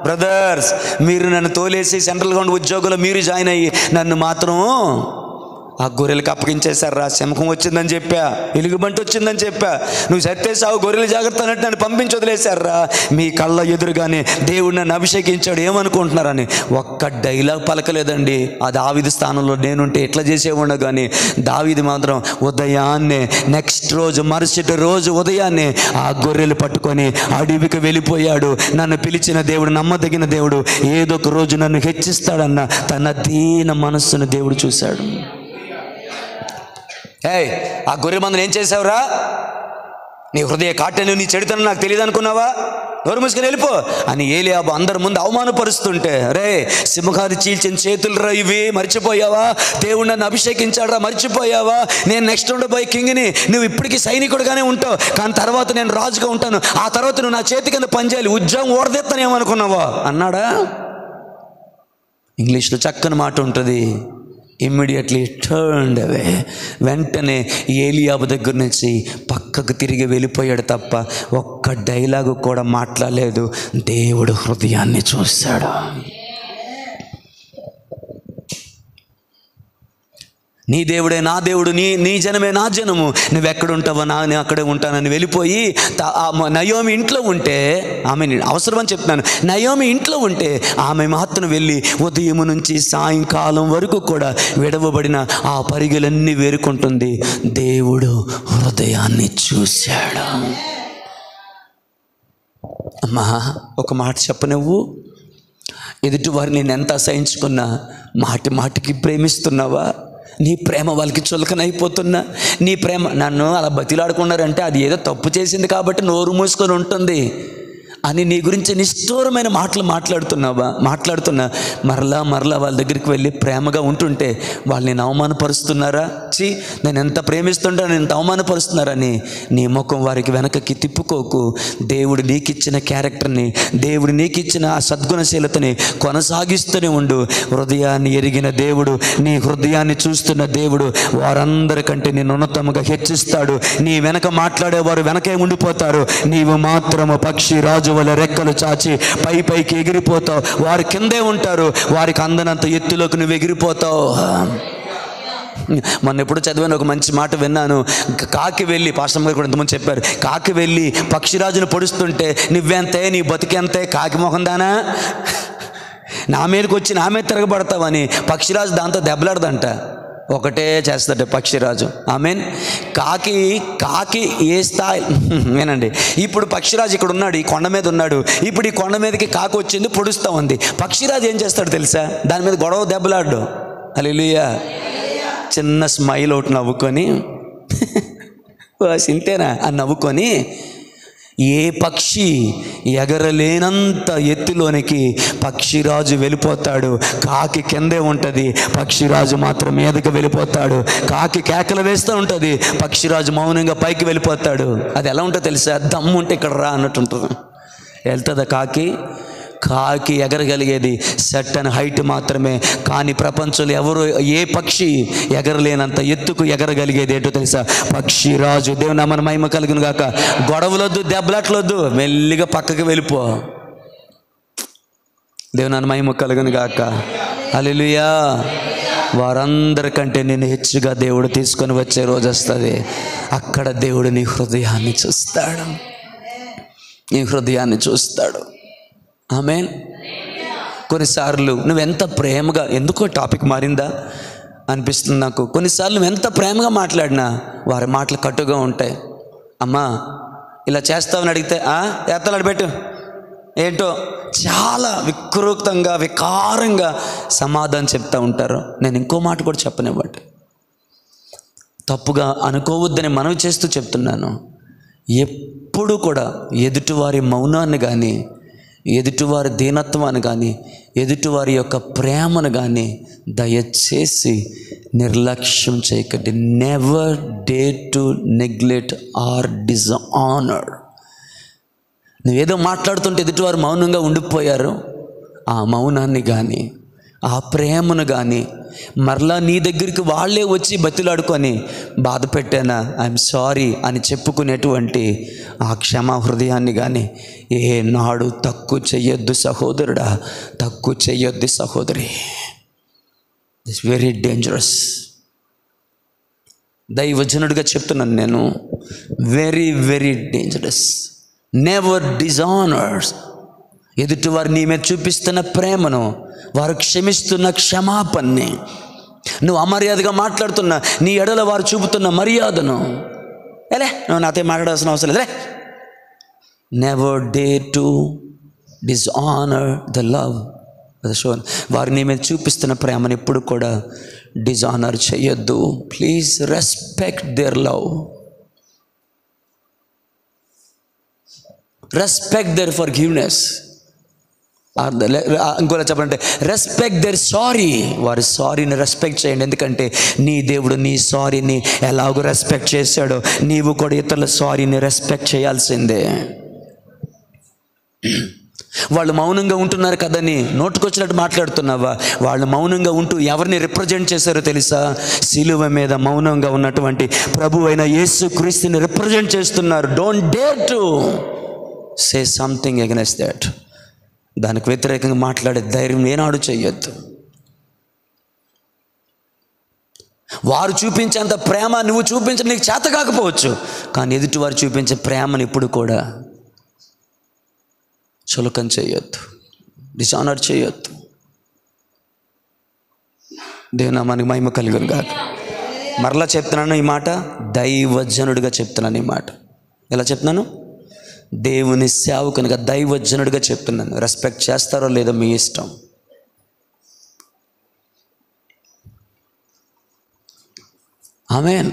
బ్రదర్స్, మీరు నన్ను తోలేసి సెంట్రల్ గవర్నమెంట్ ఉద్యోగంలో మీరు జాయిన్ అయ్యి నన్ను మాత్రం ఆ గొర్రెలకు అప్పగించేశారా. సింహం వచ్చిందని చెప్పా, ఎలుగుబంటి వచ్చిందని చెప్పా, నువ్వు సత్తేసావు, గొర్రెలు జాగ్రత్త అన్నట్టు నన్ను పంపించి వదిలేశారా. మీ కళ్ళ ఎదురుగానే దేవుడు నన్ను అభిషేకించాడు, ఏమనుకుంటున్నారని ఒక్క డైలాగ్ పలకలేదండి. ఆ దావీదు స్థానంలో నేనుంటే ఎట్లా చేసేవాడు. కానీ దావీదు మాత్రం ఉదయాన్నే నెక్స్ట్ రోజు మరుసటి రోజు ఉదయాన్నే ఆ గొర్రెలు పట్టుకొని అడవికి వెళ్ళిపోయాడు. నన్ను పిలిచిన దేవుడు నమ్మదగిన దేవుడు, ఏదో ఒక రోజు నన్ను హెచ్చిస్తాడన్న తన దీన మనస్సును దేవుడు చూశాడు. ఆ గొర్రె మందుని ఏం చేసావురా? నీ హృదయ కాటను, నీ చెడుతను నాకు తెలియదు అనుకున్నావా? నోరు మూసుకొని వెళ్ళిపో అని ఏలీయాబు అందరి ముందు అవమానపరుస్తుంటే, రే సింహాది చీల్చిన చేతులు రా ఇవి, మర్చిపోయావా? దేవుడు నన్ను అభిషేకించాడు రా, మర్చిపోయావా? నేను నెక్స్ట్ ఉండబోయే కింగ్ని, నువ్వు ఇప్పటికీ సైనికుడుగానే ఉంటావు, కానీ తర్వాత నేను రాజుగా ఉంటాను, ఆ తర్వాత నువ్వు నా చేతి కింద పనిచేయాలి, ఉద్యోగం ఓడదెత్తాను ఏమనుకున్నావా అన్నాడా? ఇంగ్లీష్లో చక్కని మాట ఉంటుంది, ఇమ్మీడియట్లీ టర్న్డ్ అవే. వెంటనే ఏలీయాబు దగ్గర నుంచి పక్కకు తిరిగి వెళ్ళిపోయాడు తప్ప ఒక్క డైలాగు కూడా మాట్లాడలేదు. దేవుడు హృదయాన్ని చూశాడు. నీ దేవుడే నా దేవుడు, నీ జనమే నా జనము, నువ్వెక్కడుంటావో నేను అక్కడే ఉంటానని వెళ్ళిపోయి నయోమి ఇంట్లో ఉంటే, ఆమె అవసరం అని చెప్తున్నాను, నయోమి ఇంట్లో ఉంటే ఆమె మాత్రం వెళ్ళి ఉదయం నుంచి సాయంకాలం వరకు కూడా విడవబడిన ఆ పరిగెలన్నీ వేరుకుంటుంది. దేవుడు హృదయాన్ని చూశాడు. అమ్మా, ఒక మాట చెప్ప, నువ్వు ఎదుటి వారిని నేను ఎంత అసహించుకున్నా మాటి మాటికి ప్రేమిస్తున్నావా? నీ ప్రేమ వాళ్ళకి చులకనైపోతున్నా, నీ ప్రేమ నన్ను అలా బతిలాడుకున్నారంటే అది ఏదో తప్పు చేసింది కాబట్టి నోరు మూసుకొని ఉంటుంది అని నీ గురించి నిష్ఠూరమైన మాటలు మాట్లాడుతున్నా మరలా వాళ్ళ దగ్గరికి వెళ్ళి ప్రేమగా ఉంటుంటే వాళ్ళు నేను అవమానపరుస్తున్నారా? నేను ఎంత ప్రేమిస్తుంటా నేను ఎంత అవమానపరుస్తున్నారని నీ ముఖం వారికి వెనకకి తిప్పుకోకు. దేవుడు నీకిచ్చిన క్యారెక్టర్ని, దేవుడు నీకిచ్చిన ఆ సద్గుణశీలతని కొనసాగిస్తూనే ఉండు. హృదయాన్ని ఎరిగిన దేవుడు, నీ హృదయాన్ని చూస్తున్న దేవుడు వారందరికంటే నిన్ను ఉన్నతంగా హెచ్చిస్తాడు. నీ వెనక మాట్లాడేవారు వెనకే ఉండిపోతారు, నీవు మాత్రము పక్షి రాజు వల్ల రెక్కలు చాచి పైకి ఎగిరిపోతావు. వారు కిందే ఉంటారు, వారికి అందనంత ఎత్తులోకి నువ్వు ఎగిరిపోతావు. మొన్న ఎప్పుడు చదివాను, ఒక మంచి మాట విన్నాను. కాకి వెళ్ళి, పాస్టర్ గారు కూడా ఇంతమంది చెప్పారు, కాకి వెళ్ళి పక్షిరాజును పొడుస్తుంటే నువ్వెంతే, నీ బతికెంతే, కాకి మొహం దానా, నా మీదకి వచ్చి నా మీద తిరగబడతావని పక్షిరాజు దాంతో దెబ్బలాడదంట, ఒకటే చేస్తాడు పక్షిరాజు. ఆమెన్. కాకి ఏ స్థాయి వినండి, ఇప్పుడు పక్షిరాజు ఇక్కడ ఉన్నాడు, ఈ కొండ మీద ఉన్నాడు, ఇప్పుడు ఈ కొండ మీదకి కాకి వచ్చింది, పొడుస్తూ ఉంది. పక్షిరాజు ఏం చేస్తాడు తెలుసా? దాని మీద గొడవ దెబ్బలాడు. హల్లెలూయా. చిన్న స్మైల్ ఒకటి నవ్వుకొని సింతేనా అని నవ్వుకొని, ఏ పక్షి ఎగరలేనంత ఎత్తులోనికి పక్షిరాజు వెళ్ళిపోతాడు, కాకి కిందే ఉంటుంది, పక్షిరాజు మాత్రం మీదకి వెళ్ళిపోతాడు. కాకి కేకలు వేస్తూ ఉంటుంది, పక్షిరాజు మౌనంగా పైకి వెళ్ళిపోతాడు. అది ఎలా ఉంటుందో తెలుసా? దమ్ము ఉంటే ఇక్కడ రా అన్నట్టు ఉంటుంది. వెళ్తుందా కాకి ఎగరగలిగేది సెట్ అండ్ హైట్ మాత్రమే, కానీ ప్రపంచంలో ఎవరు ఏ పక్షి ఎగరలేనంత ఎత్తుకు ఎగరగలిగేది ఏంటో తెలుసా? పక్షిరాజు. దేవుని నామమున మహిమ కలుగును గాక. గొడవలొద్దు, దెబ్బలాట్లొద్దు, మెల్లిగా పక్కకి వెళ్ళిపో. దేవుని నామమున మహిమ కలుగును గాక. హల్లెలూయా. వారందరికంటే నేను హెచ్చుగా దేవుడు తీసుకొని వచ్చే రోజు వస్తుంది. అక్కడ దేవుడు నీ హృదయాన్ని చూస్తాడు, నీ హృదయాన్ని చూస్తాడు. ఆమేన్. కొన్నిసార్లు నువ్వెంత ప్రేమగా, ఎందుకో టాపిక్ మారిందా అనిపిస్తుంది నాకు. కొన్నిసార్లు నువ్వు ఎంత ప్రేమగా మాట్లాడినా వారి మాటలు కట్టుగా ఉంటాయి. అమ్మా ఇలా చేస్తావని అడిగితే ఎత్తలాడు పెట్టు, ఏంటో చాలా వికృతంగా వికారంగా సమాధానం చెప్తూ ఉంటారు. నేను ఇంకో మాట కూడా చెప్పనివ్వండి, తప్పుగా అనుకోవద్దని మనవి చేస్తూ చెప్తున్నాను. ఎప్పుడు కూడా ఎదుటివారి మౌనాన్ని కానీ, ఎదుటివారి దీనత్వాన్ని కానీ, ఎదుటివారి యొక్క ప్రేమను కానీ దయచేసి నిర్లక్ష్యం చేయకండి. Never dare to neglect or dishonour. నువ్వేదో మాట్లాడుతుంటే ఎదుటివారు మౌనంగా ఉండిపోయారు, ఆ మౌనాన్ని కానీ, ఆ ప్రేమను కానీ మరలా నీ దగ్గరికి వాళ్ళే వచ్చి బతిలాడుకొని బాధ పెట్టానా, ఐఎమ్ సారీ అని చెప్పుకునేటువంటి ఆ క్షమా హృదయాన్ని కానీ ఏనాడు తక్కువ చెయ్యొద్దు సహోదరుడా, తక్కువ చెయ్యొద్దు సహోదరి. It's very dangerous. దైవజనుడిగా చెప్తున్నాను నేను, వెరీ వెరీ డేంజరస్. నెవర్ డిజానర్స్. ఎదుటివారు నీ మీద చూపిస్తున్న ప్రేమను, వారు క్షమిస్తున్న క్షమాపణని, నువ్వు అమర్యాదగా మాట్లాడుతున్నా నీ ఎడల వారు చూపుతున్న మర్యాదను, ఎలే నువ్వు నాతో మాట్లాడాల్సిన అవసరం లేదులే. Never dare to dishonour the love. వారు నీ మీద చూపిస్తున్న ప్రేమను ఎప్పుడు కూడా డిజానర్ చేయొద్దు. Please respect their love, respect their forgiveness. ఇంకోలా చెప్పాలంటే రెస్పెక్ట్ దేర్ సారీ. వారి సారీని రెస్పెక్ట్ చేయండి. ఎందుకంటే నీ దేవుడు నీ సారీని ఎలాగో రెస్పెక్ట్ చేశాడో నీవు కూడా ఇతరుల సారీని రెస్పెక్ట్ చేయాల్సిందే. వాళ్ళు మౌనంగా ఉంటున్నారు కదని నోటుకొచ్చినట్టు మాట్లాడుతున్నావా? వాళ్ళు మౌనంగా ఉంటూ ఎవరిని రిప్రజెంట్ చేశారో తెలుసా? సిలువ మీద మౌనంగా ఉన్నటువంటి ప్రభు అయిన యేసు క్రీస్తుని రిప్రజెంట్ చేస్తున్నారు. Don't dare to say something against that. దానికి వ్యతిరేకంగా మాట్లాడే ధైర్యం ఏనాడు చెయ్యొద్దు. వారు చూపించేంత ప్రేమ నువ్వు చూపించ నీకు చేత కాకపోవచ్చు, కానీ ఎదుటి వారు చూపించే ప్రేమను ఇప్పుడు కూడా చులకన చేయొద్దు, డిసానర్ చేయొద్దు. దేవుని మనకి మహిమ కలుగును గాక. మరలా చెప్తున్నాను ఈ మాట, దైవజనుడిగా చెప్తున్నాను ఈ మాట. ఎలా చెప్తున్నాను? దేవుని సేవకునిగా దైవజనుడిగా చెప్తున్నాను. రెస్పెక్ట్ చేస్తారో లేదో మీ ఇష్టం. ఆమేన్.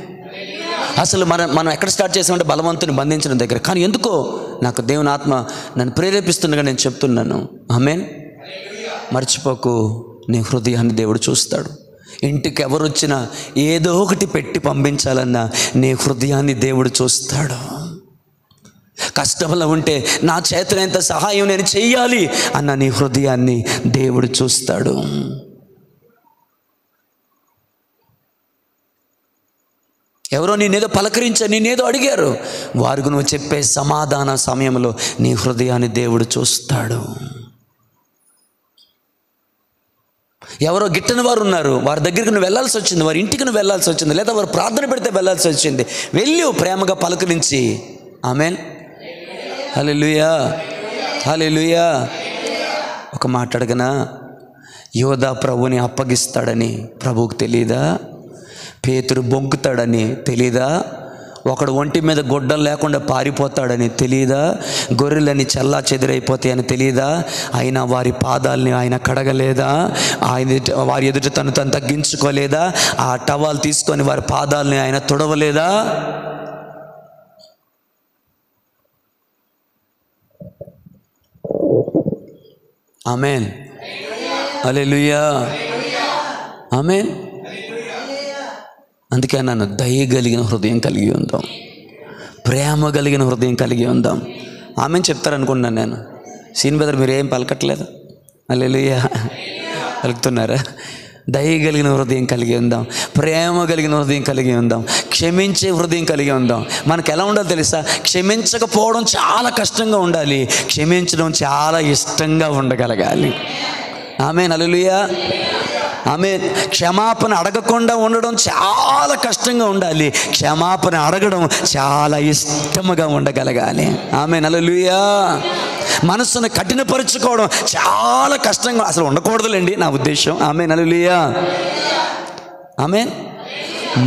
అసలు మనం ఎక్కడ స్టార్ట్ చేసామంటే బలవంతుని బంధించిన దగ్గర. కానీ ఎందుకో నాకు దేవుని ఆత్మ నన్ను ప్రేరేపిస్తుండగా నేను చెప్తున్నాను. ఆమేన్. మర్చిపోకు, నీ హృదయాన్ని దేవుడు చూస్తాడు. ఇంటికి ఎవరు వచ్చినా ఏదో ఒకటి పెట్టి పంపించాలన్నా నీ హృదయాన్ని దేవుడు చూస్తాడు. కష్టంలో ఉంటే నా చేతనైనంత సహాయం నేను చెయ్యాలి అన్న నీ హృదయాన్ని దేవుడు చూస్తాడు. ఎవరో నేనేదో పలకరించారు, నేనేదో అడిగారు, వారికి నువ్వు చెప్పే సమాధాన సమయంలో నీ హృదయాన్ని దేవుడు చూస్తాడు. ఎవరో గిట్టని వారు ఉన్నారు, వారి దగ్గరికి నువ్వు వెళ్ళాల్సి వచ్చింది, వారి ఇంటికి నువ్వు వెళ్ళాల్సి వచ్చింది, లేదా వారు ప్రార్థన పెడితే వెళ్ళాల్సి వచ్చింది. వెళ్ళి ప్రేమగా పలకరించి. ఆమేన్. హల్లెలూయా, హల్లెలూయా. ఒక మాట అడగనా? యోధా ప్రభుని అప్పగిస్తాడని ప్రభువుకు తెలీదా? పేతురు బొంకుతాడని తెలీదా? ఒకడు ఒంటి మీద గొడ్డలు లేకుండా పారిపోతాడని తెలీదా? గొర్రెలని చల్లా చెదిరైపోతాయని తెలీదా? అయినా వారి పాదాలని ఆయన కడగలేదా? వారి ఎదుట తను తగ్గించుకోలేదా? ఆ టవాల్ తీసుకొని వారి పాదాలని ఆయన తుడవలేదా? ఆమేన్. హల్లెలూయా, ఆమేన్. అందుకే నన్ను దయ కలిగిన హృదయం కలిగి ఉందాం, ప్రేమ కలిగిన హృదయం కలిగి ఉందాం. ఆమెను చెప్తారనుకున్నాను నేను. సీన్ బ్రదర్ మీరు ఏం పలకట్లేదు. హల్లెలూయా, పలుకుతున్నారా? దయ కలిగిన హృదయం కలిగి ఉందాం, ప్రేమ కలిగిన హృదయం కలిగి ఉందాం, క్షమించే హృదయం కలిగి ఉందాం. మనకు ఎలా ఉండాలో తెలుసా? క్షమించకపోవడం చాలా కష్టంగా ఉండాలి, క్షమించడం చాలా ఇష్టంగా ఉండగలగాలి. ఆమేన్. హల్లెలూయా, ఆమేన్. క్షమాపణ అడగకుండా ఉండడం చాలా కష్టంగా ఉండాలి, క్షమాపణ అడగడం చాలా ఇష్టముగా ఉండగలగాలి. ఆమేన్. హల్లెలూయా. మనసును కఠినపరుచుకోవడం చాలా కష్టంగా అసలు ఉండకూడదులేండి నా ఉద్దేశం. ఆమేన్. హల్లెలూయా, ఆమేన్.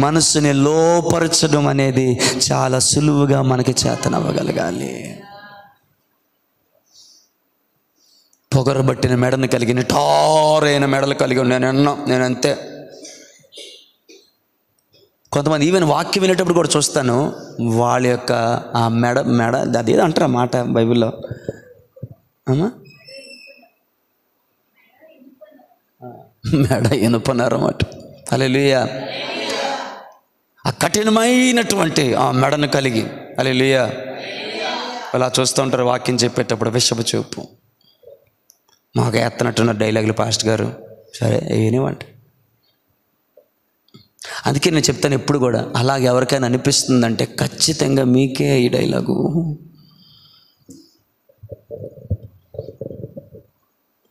మనసుని లోపరచడం అనేది చాలా సులువుగా మనకి చేతనవ్వగలగాలి. పొగరబట్టిన మెడను కలిగి నిటారైన మెడలు కలిగి నేను అంతే. కొంతమంది ఈవెన్ వాక్యం వినేటప్పుడు కూడా చూస్తాను, వాళ్ళ యొక్క ఆ మెడ అదేదో అంటారు ఆ మాట బైబిల్లో, అమ్మా మెడ ఇనుపనమాట. హల్లెలూయా. ఆ కఠినమైనటువంటి ఆ మెడను కలిగి. హల్లెలూయా. అలా చూస్తూ ఉంటారు వాక్యం చెప్పేటప్పుడు. విషపు చూపు మాకు ఎత్తనట్టున్న డైలాగులు పాస్టర్ గారు. సరే ఏనివ్వండి. అందుకే నేను చెప్తాను ఎప్పుడు కూడా, అలాగే ఎవరికైనా అనిపిస్తుందంటే ఖచ్చితంగా మీకే ఈ డైలాగు.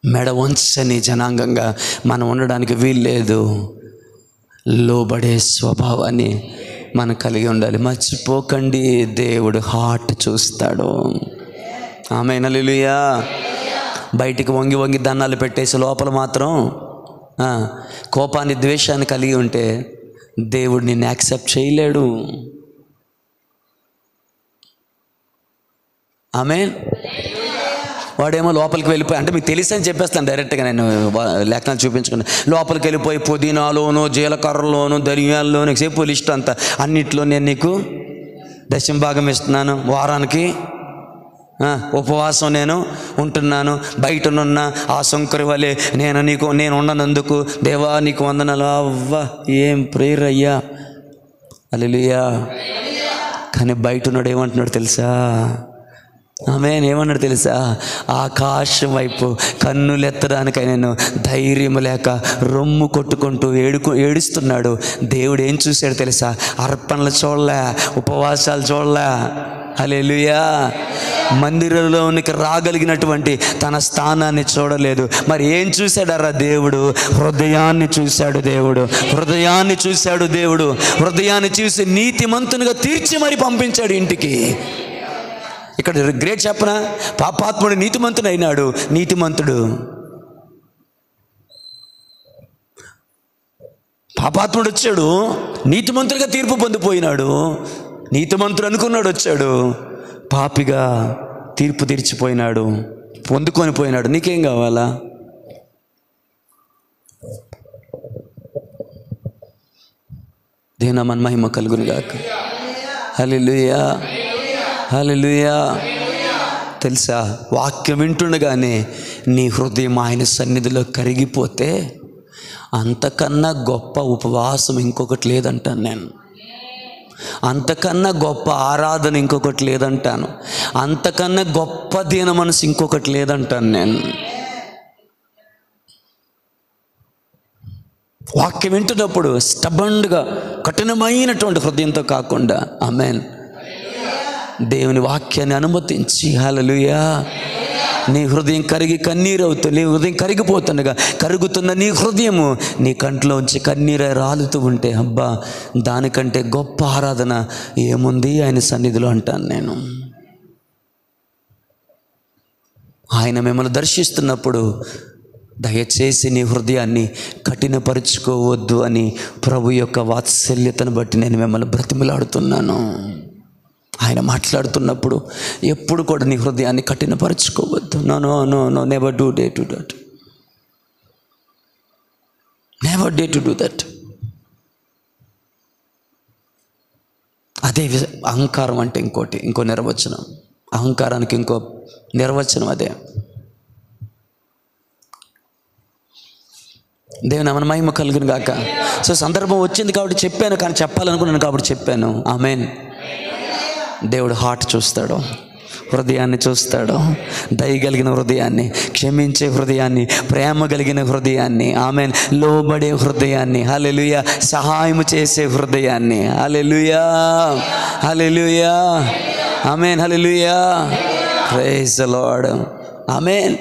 మెడ వంచని జనాంగంగా మనం ఉండడానికి వీల్లేదు. లోబడే స్వభావాన్ని మనం కలిగి ఉండాలి. మర్చిపోకండి, దేవుడు హార్ట్ చూస్తాడు. ఆమేన్, హల్లెలూయా. బయటికి వంగి వంగి దండాలు పెట్టేసి లోపల మాత్రం కోపాన్ని ద్వేషాన్ని కలిగి ఉంటే దేవుడు నిన్ను యాక్సెప్ట్ చేయలేడు. ఆమేన్. వాడేమో లోపలికి వెళ్ళిపోయి, అంటే మీకు తెలుసు అని చెప్పేస్తాను డైరెక్ట్గా, నేను లేఖనాలు చూపించుకుని, లోపలికి వెళ్ళిపోయి పుదీనాలోను జీలకర్రలోను ధనియాల్లోను సేపు లిస్ట్ అంతా, అన్నిట్లో నేను నీకు దశంభాగం ఇస్తున్నాను, వారానికి ఉపవాసం నేను ఉంటున్నాను, బయటనున్న ఆ శంకరి వలె నేను ఉండనందుకు దేవా నీకు వందనాలు. అవ్వ ఏం ప్రేయర్ అయ్యా, హల్లెలూయా. కానీ బయటన్నాడు ఏమంటున్నాడు తెలుసా? ఆమేన్. ఏమన్నాడు తెలుసా? ఆకాశం వైపు కన్నులెత్తడానికి నేను ధైర్యం లేక రొమ్ము కొట్టుకుంటూ ఏడుస్తున్నాడు. దేవుడు ఏం చూశాడు తెలుసా? అర్పణలు చూడలే, ఉపవాసాలు చూడలే. హల్లెలూయా. మందిరంలోనికి రాగలిగినటువంటి తన స్థానాన్ని చూడలేదు. మరి ఏం చూశాడరా దేవుడు? హృదయాన్ని చూశాడు దేవుడు. హృదయాన్ని చూశాడు దేవుడు. హృదయాన్ని చూసి నీతిమంతునిగా తీర్చి మరి పంపించాడు ఇంటికి. ఇక్కడ గ్రేట్ చెప్పనా? పాపాత్ముడు నీతిమంతుడు అయినాడు. పాపాత్ముడు వచ్చాడు, నీతిమంతుడిగా తీర్పు పొందిపోయినాడు. నీతిమంతుడు అనుకున్నాడు, వచ్చాడు పాపిగా తీర్పు తీర్చిపోయినాడు, పొందుకొని పోయినాడు. నీకేం కావాలా? దేవుని నామమునకు మహిమ కలుగును గాక. హల్లెలూయా, హల్లెలూయా. తెలుసా, వాక్యం వింటుండగానే నీ హృదయం ఆయన సన్నిధిలో కరిగిపోతే అంతకన్నా గొప్ప ఉపవాసం ఇంకొకటి లేదంటాను నేను. అంతకన్నా గొప్ప ఆరాధన ఇంకొకటి లేదంటాను. అంతకన్నా గొప్ప దీన మనసు ఇంకొకటి లేదంటాను నేను. వాక్యం వింటున్నప్పుడు స్టబన్గా కఠినమైనటువంటి హృదయంతో కాకుండా, ఆమేన్, దేవుని వాక్యాన్ని అనుమతించి, హల్లెలూయా, నీ హృదయం కరిగి కన్నీరు అవుతుంది. నీ హృదయం కరిగిపోతుండగా కరుగుతున్న నీ హృదయము నీ కంట్లోంచి కన్నీరు రాలుతూ ఉంటే, అబ్బా దానికంటే గొప్ప ఆరాధన ఏముంది ఆయన సన్నిధిలో అంటాను నేను. ఆయన మిమ్మల్ని దర్శిస్తున్నప్పుడు దయచేసి నీ హృదయాన్ని కఠినపరుచుకోవద్దు అని ప్రభు యొక్క వాత్సల్యతను బట్టి నేను మిమ్మల్ని బ్రతిమలాడుతున్నాను. ఆయన మాట్లాడుతున్నప్పుడు ఎప్పుడు కూడా నీ హృదయాన్ని కఠినపరచుకోవద్దు. No no no no never do dare to that, never dare to do that. అదే అహంకారం అంటే ఇంకో నిర్వచనం. అహంకారానికి ఇంకో నిర్వచనం అదే. దేవుని నామమునకు మహిమ కలుగును గాక. సో సందర్భం వచ్చింది కాబట్టి చెప్పాను, కానీ చెప్పాలనుకున్నాను కాబట్టి చెప్పాను. ఆమేన్. దేవుడు హార్ట్ చూస్తాడు, హృదయాన్ని చూస్తాడు. దయగలిగిన హృదయాన్ని, క్షమించే హృదయాన్ని, ప్రేమ కలిగిన హృదయాన్ని, ఆమేన్, లోబడే హృదయాన్ని, హల్లెలూయా, సహాయం చేసే హృదయాన్ని, హల్లెలూయా, హల్లెలూయా, ఆమేన్, హల్లెలూయా, ప్రైజ్ ది లార్డ్, ఆమేన్.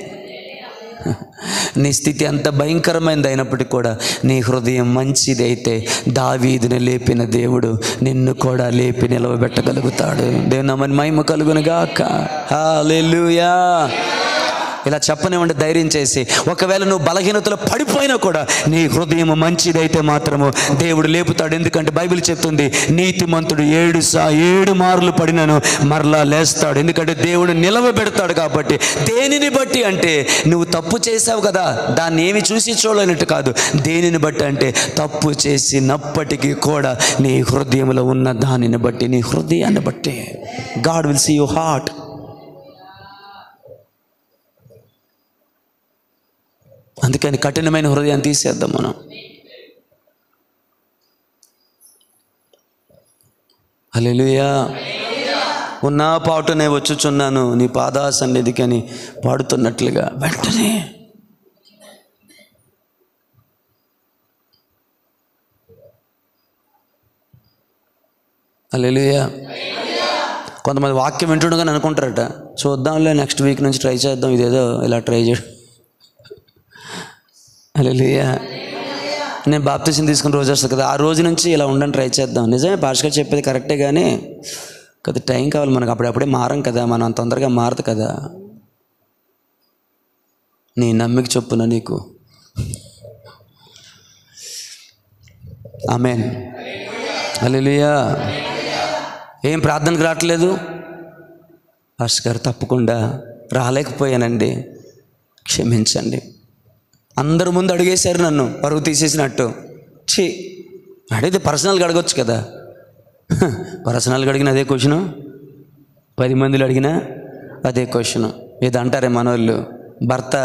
నీ స్థితి అంత భయంకరమైనది అయినప్పటికీ కూడా నీ హృదయం మంచిది అయితే దావీదుని లేపిన దేవుడు నిన్ను కూడా లేపి నిలవబెట్టగలుగుతాడు. దేవుని నామమునకు మహిమ కలుగును గాక. హల్లెలూయా. ఇలా చెప్పనివ్వండి ధైర్యం చేసి. ఒకవేళ నువ్వు బలహీనతలో పడిపోయినా కూడా నీ హృదయం మంచిదైతే మాత్రము దేవుడు లేపుతాడు. ఎందుకంటే బైబిల్ చెప్తుంది, నీతిమంతుడు 7 మార్లు పడినను మరలా లేస్తాడు. ఎందుకంటే దేవుడు నిలవబెడతాడు. కాబట్టి దేనిని బట్టి అంటే, నువ్వు తప్పు చేసావు కదా, దాన్ని ఏమి చూసి చూడలేనట్టు కాదు. దేనిని బట్టి అంటే, తప్పు చేసినప్పటికీ కూడా నీ హృదయంలో ఉన్న దానిని బట్టి, నీ హృదయాన్ని బట్టి God will see your heart. అందుకని కఠినమైన హృదయాన్ని తీసేద్దాం మనం. హల్లెలూయా. ఉన్న పాటునే వచ్చుచున్నాను నీ పాదా సన్నిధికి అని పాడుతున్నట్లుగా వెంటనే హల్లెలూయా. కొంతమంది వాక్యం వింటుండగానే అనుకుంటారట, చూద్దాంలే నెక్స్ట్ వీక్ నుంచి ట్రై చేద్దాం, ఇదేదో ఇలా ట్రై చేయడం. హల్లెలూయా. నేను బాప్తిసం తీసుకుని రోజు వస్తుంది కదా, ఆ రోజు నుంచి ఇలా ఉండని ట్రై చేద్దాం. నిజమే, భాస్కర్ చెప్పేది కరెక్టే, కానీ కొద్ది టైం కావాలి మనకు. అప్పుడే మారం కదా, మనం తొందరగా మారదు కదా. నీ నమ్మిక చొప్పున నీకు. ఆమేన్. హల్లెలూయా. ఏం ప్రార్థనకు రావట్లేదు? పాస్టర్ గారు తప్పకుండా రాలేకపోయానండి, క్షమించండి. అందరి ముందు అడిగేశారు నన్ను, పరువు తీసేసినట్టు. అడిగితే పర్సనల్గా అడగొచ్చు కదా. పర్సనల్గా అడిగిన అదే క్వశ్చను, 10 మందిలో అడిగినా అదే క్వశ్చను. ఏదో అంటారే మనోళ్ళు, భర్త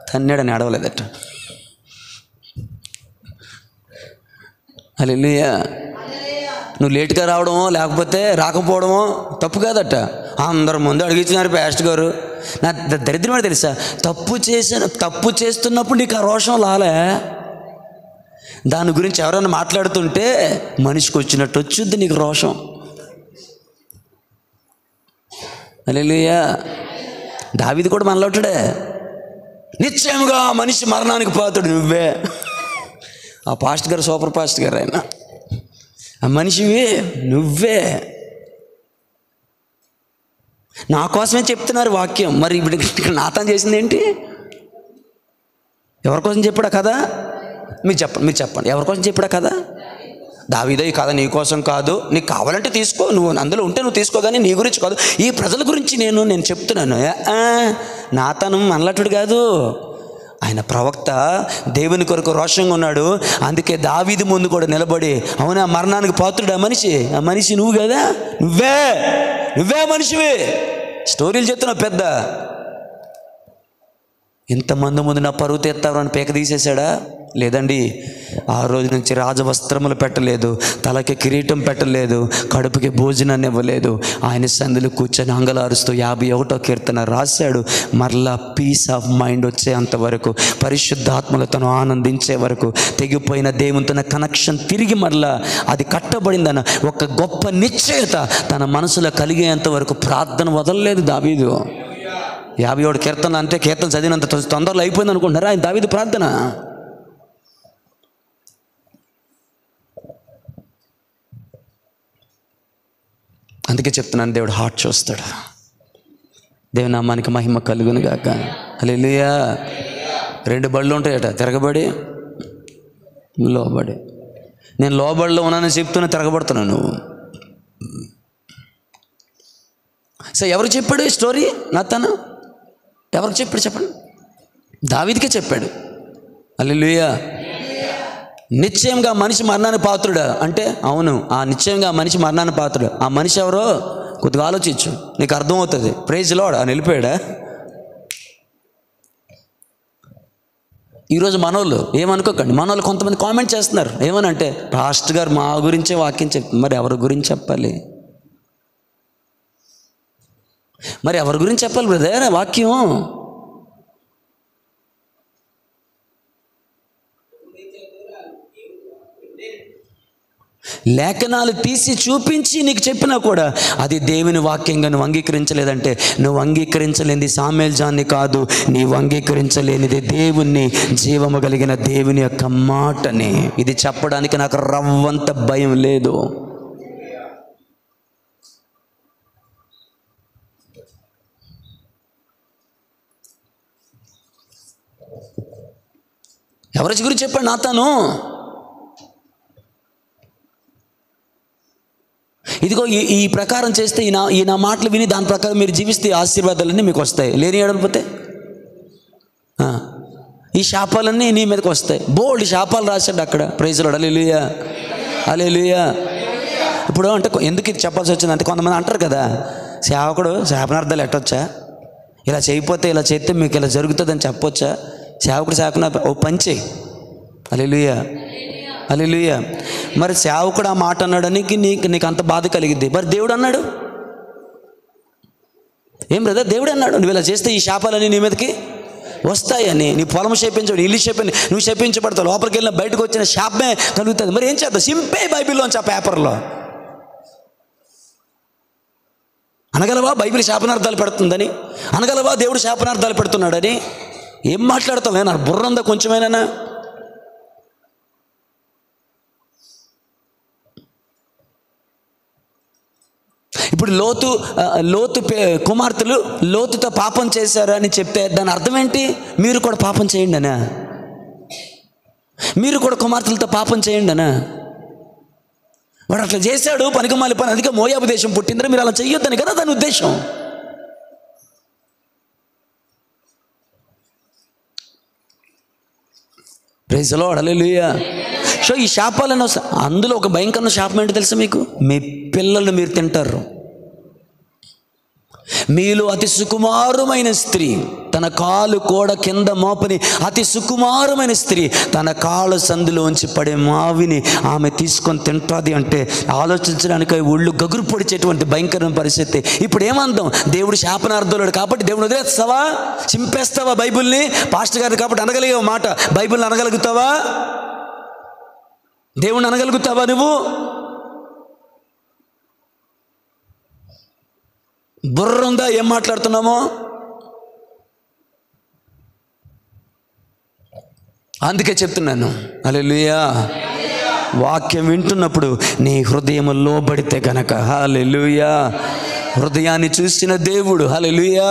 తన్నాడని అడవలేదట. హల్లెలూయా. నువ్వు లేట్గా రావడమో లేకపోతే రాకపోవడమో తప్పు కాదట. అందరి ముందు అడిగించినారు పాస్టర్ గారు. నా దరిద్రమే తెలుసా, తప్పు చేస్తున్నప్పుడు నీకు ఆ రోషం లాలే. దాని గురించి ఎవరైనా మాట్లాడుతుంటే మనిషికి వచ్చినట్టు వచ్చుద్ది నీకు రోషం. హల్లెలూయా. దావీదు కూడా మనలోటుడే. నిశ్చయముగా మనిషి మరణానికి పోతాడు, నువ్వే. ఆ పాస్టర్ గారు సూపర్ పాస్టర్ గారు, ఆయన ఆ మనిషివి నువ్వే. నా కోసమే చెప్తున్నారు వాక్యం. మరి ఇప్పుడు నాతను చేసింది ఏంటి? ఎవరి కోసం చెప్పాడా కదా? మీరు చెప్పండి ఎవరి కోసం చెప్పాడా కదా? దావీదే ఈ కథ నీ కోసం కాదు, నీకు కావాలంటే తీసుకో, నువ్వు అందులో ఉంటే నువ్వు తీసుకో, కానీ నీ గురించి కాదు, ఈ ప్రజల గురించి నేను చెప్తున్నాను. నాతను మనలటుడు కాదు, ఆయన ప్రవక్త, దేవుని కొరకు రోషంగా ఉన్నాడు. అందుకే దావీదు ముందు కూడా నిలబడి, అవునా మరణానికి పాత్రుడు ఆ మనిషి నువ్వు కదా, నువ్వే మనిషివి. స్టోరీలు చెప్తున్నావు పెద్ద. ఇంతమంది ముందు నా పరువు తెస్తావు అని పేక తీసేశాడా? లేదండి. ఆ రోజు నుంచి రాజవస్త్రములు పెట్టలేదు, తలకి కిరీటం పెట్టలేదు, కడుపుకి భోజనాన్ని ఇవ్వలేదు. ఆయన సందులు కూర్చొని అంగలారుస్తూ 51వ కీర్తన రాశాడు. మరలా పీస్ ఆఫ్ మైండ్ వచ్చేంతవరకు, పరిశుద్ధాత్మలో తను ఆనందించే వరకు, తెగిపోయిన దేవునితో కనెక్షన్ తిరిగి మరలా అది కట్టబడిందన్న ఒక గొప్ప నిశ్చయత తన మనసులో కలిగేంత వరకు ప్రార్థన వదలలేదు దావీదు. 51 కీర్తన అంటే కీర్తన చదివినంత తొందరలో అయిపోయింది అనుకుంటున్నారా? ఆయన దావీదు ప్రార్థన. అందుకే చెప్తున్నాను, దేవుడు హార్ట్ చూస్తాడు. దేవుని నామానికి మహిమ కలుగును గాక. హల్లెలూయా. 2 బళ్ళు ఉంటాయట, తిరగబడి లోబడి. నేను లోబడిలో ఉన్నానని చెప్తూనే తిరగబడుతున్నాను నువ్వు. సో ఎవరు చెప్పాడు ఈ స్టోరీ? నాతను ఎవరికి చెప్పాడు చెప్పండి? దావీదుకే చెప్పాడు. హల్లెలూయా. నిశ్చయంగా మనిషి మరణానికి పాత్రుడా అంటే, అవును, ఆ నిశ్చయంగా మనిషి మరణానికి పాత్రుడు. ఆ మనిషి ఎవరో కొద్దిగా ఆలోచించు, నీకు అర్థమవుతుంది. ప్రైజ్ లార్డ్ అని వెళ్ళిపోయాడా? ఈరోజు మనోళ్ళు ఏమనుకోకండి, మనోళ్ళు కొంతమంది కామెంట్ చేస్తున్నారు. ఏమనంటే, పాస్టర్ గారు మా గురించే వాక్యం చెప్తుంది. మరి ఎవరి గురించి చెప్పాలి? మరి ఎవరి గురించి చెప్పాలి బ్రదర్ వాక్యం? లేఖనాలు తీసి చూపించి నీకు చెప్పినా కూడా అది దేవుని వాక్యంగా నువ్వు అంగీకరించలేదంటే, నువ్వు అంగీకరించలేనిది సామ్యూయల్ జాన్ని కాదు, నీవు అంగీకరించలేనిది దేవుణ్ణి, జీవము కలిగిన దేవుని యొక్క మాటని. ఇది చెప్పడానికి నాకు రవ్వంత భయం లేదు. ఎవరి గురించి చెప్పాడు నాతాను? ఇదిగో ఈ ప్రకారం చేస్తే ఈ నా మాటలు విని దాని ప్రకారం మీరు జీవిస్తే ఆశీర్వాదాలన్నీ మీకు వస్తాయి. లేని ఏడకపోతే ఈ శాపాలన్నీ నీ మీదకి వస్తాయి. బోల్డ్ శాపాలు రాశాడు అక్కడ. Praise Lord. హల్లెలూయా. హల్లెలూయా. ఇప్పుడు అంటే ఎందుకు ఇది చెప్పాల్సి వచ్చింది అంటే, కొంతమంది అంటారు కదా, సేవకుడు శాపనార్థాలు ఎట్టొచ్చా, ఇలా చేయకపోతే ఇలా చేస్తే మీకు ఇలా జరుగుతుందని చెప్పొచ్చా? సేవకుడు ఓ పంచే. హల్లెలూయా. హల్లెలూయా. మరి సేవకుడు ఆ మాట అన్నాడానికి నీకు అంత బాధ కలిగింది. మరి దేవుడు అన్నాడు ఏం బ్రదర్? దేవుడు అన్నాడు నువ్వు ఇలా చేస్తే ఈ శాపాలన్నీ నీ మీదకి వస్తాయని. నీ పొలం శపించబడి, ఇల్లు శపించి, నువ్వు శపించబడతావు, లోపలికి వెళ్ళిన బయటకు వచ్చిన శాపమే కలుగుతుంది. మరి ఏం చేద్దాం? సింపే బైబిల్లోంచి ఆ పేపర్లో. అనగలవా బైబిల్ శాపనార్థాలు పెడుతుందని? అనగలవా దేవుడు శాపనార్థాలు పెడుతున్నాడని? ఏం మాట్లాడతావు? నా బుర్ర ఉందా కొంచెమేనా? ఇప్పుడు లోతు కుమార్తెలు లోతుతో పాపం చేశారు అని చెప్తే దాని అర్థం ఏంటి? మీరు కూడా పాపం చేయండి అనా? మీరు కూడా కుమార్తెలతో పాపం చేయండి అనా? వాడు అట్లా చేశాడు, పనికిమాలి పని, అందుకే మోయాబు దేశం పుట్టిందని మీరు అలా చెయ్యొద్దని కదా దాని ఉద్దేశం. Praise the Lord, hallelujah. So ఈ శాపాలను, అందులో ఒక భయంకరమైన శాపం ఏంటో తెలుసా మీకు? మీ పిల్లలు మీరు తింటారు. మీలో అతి సుకుమారమైన స్త్రీ తన కాలు కూడా కింద మోపని అతి సుకుమారమైన స్త్రీ తన కాళ్ళ సందులోంచి పడే మావిని ఆమె తీసుకొని తింటుంది అంటే ఆలోచించడానికి ఒళ్ళు గగురు పొడిచేటువంటి భయంకరమైన పరిస్థితి. ఇప్పుడు ఏమందాం? దేవుడు శాపనార్థుడు కాబట్టి దేవుడు వదిలేస్తావా? చింపేస్తావా బైబిల్ని? పాస్టర్ గారు కాబట్టి అనగలిగే మాట బైబిల్ని అనగలుగుతావా? దేవుణ్ణి అనగలుగుతావా నువ్వు? బుర్ర ఉందా ఏం మాట్లాడుతున్నామో? అందుకే చెప్తున్నాను, హల్లెలూయా. వాక్యం వింటున్నప్పుడు నీ హృదయం లోబడితే గనక, హల్లెలూయా, హృదయాన్ని చూసిన దేవుడు, హల్లెలూయా.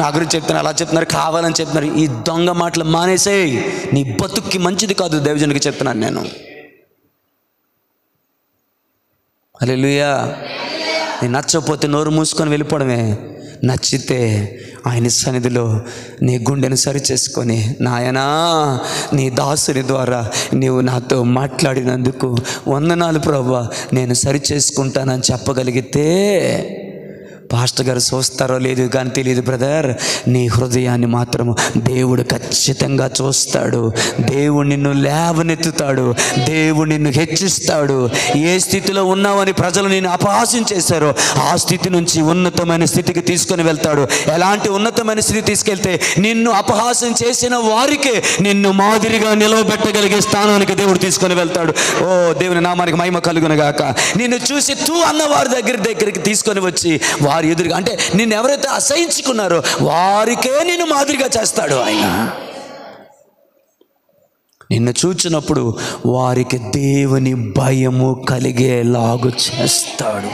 నా గురించి చెప్తున్నారు, అలా చెప్తున్నారు, కావాలని చెప్తున్నారు. ఈ దొంగ మాటలు మానేసేయ్, నీ బతుక్కి మంచిది కాదు. దైవజనుడికి చెప్తున్నాను నేను, హల్లెలూయా. నీ నచ్చకపోతే నోరు మూసుకొని వెళ్ళిపోవడమే. నచ్చితే ఆయన సన్నిధిలో నీ గుండెను సరి చేసుకొని, నాయనా నీ దాసుని ద్వారా నీవు నాతో మాట్లాడినందుకు వందనాలు ప్రభువా, నేను సరి చేసుకుంటానని చెప్పగలిగితే, పాస్టర్ గారు చూస్తారో లేదు కానీ తెలియదు బ్రదర్, నీ హృదయాన్ని మాత్రము దేవుడు ఖచ్చితంగా చూస్తాడు. దేవుడు నిన్ను లేవనెత్తుతాడు, దేవుడు నిన్ను హెచ్చిస్తాడు. ఏ స్థితిలో ఉన్నావని ప్రజలు నిన్ను అపహాస్యం చేశారో ఆ స్థితి నుంచి ఉన్నతమైన స్థితికి తీసుకొని వెళ్తాడు. ఎలాంటి ఉన్నతమైన స్థితి తీసుకెళ్తే, నిన్ను అపహాస్యం చేసిన వారికే నిన్ను మాదిరిగా నిలవబెట్టగలిగే స్థానానికి దేవుడు తీసుకొని వెళ్తాడు. ఓ దేవుని నామానికి మహిమ కలుగునుగాక. నిన్ను చూసి తూ అన్న వారి దగ్గరికి తీసుకొని వచ్చి వారి ఎదురుగా, అంటే నిన్ను ఎవరైతే అసహించుకున్నారో వారికే నిన్ను మాదిరిగా చేస్తాడు ఆయన. నిన్ను చూచినప్పుడు వారికి దేవుని భయము కలిగేలాగు చేస్తాడు.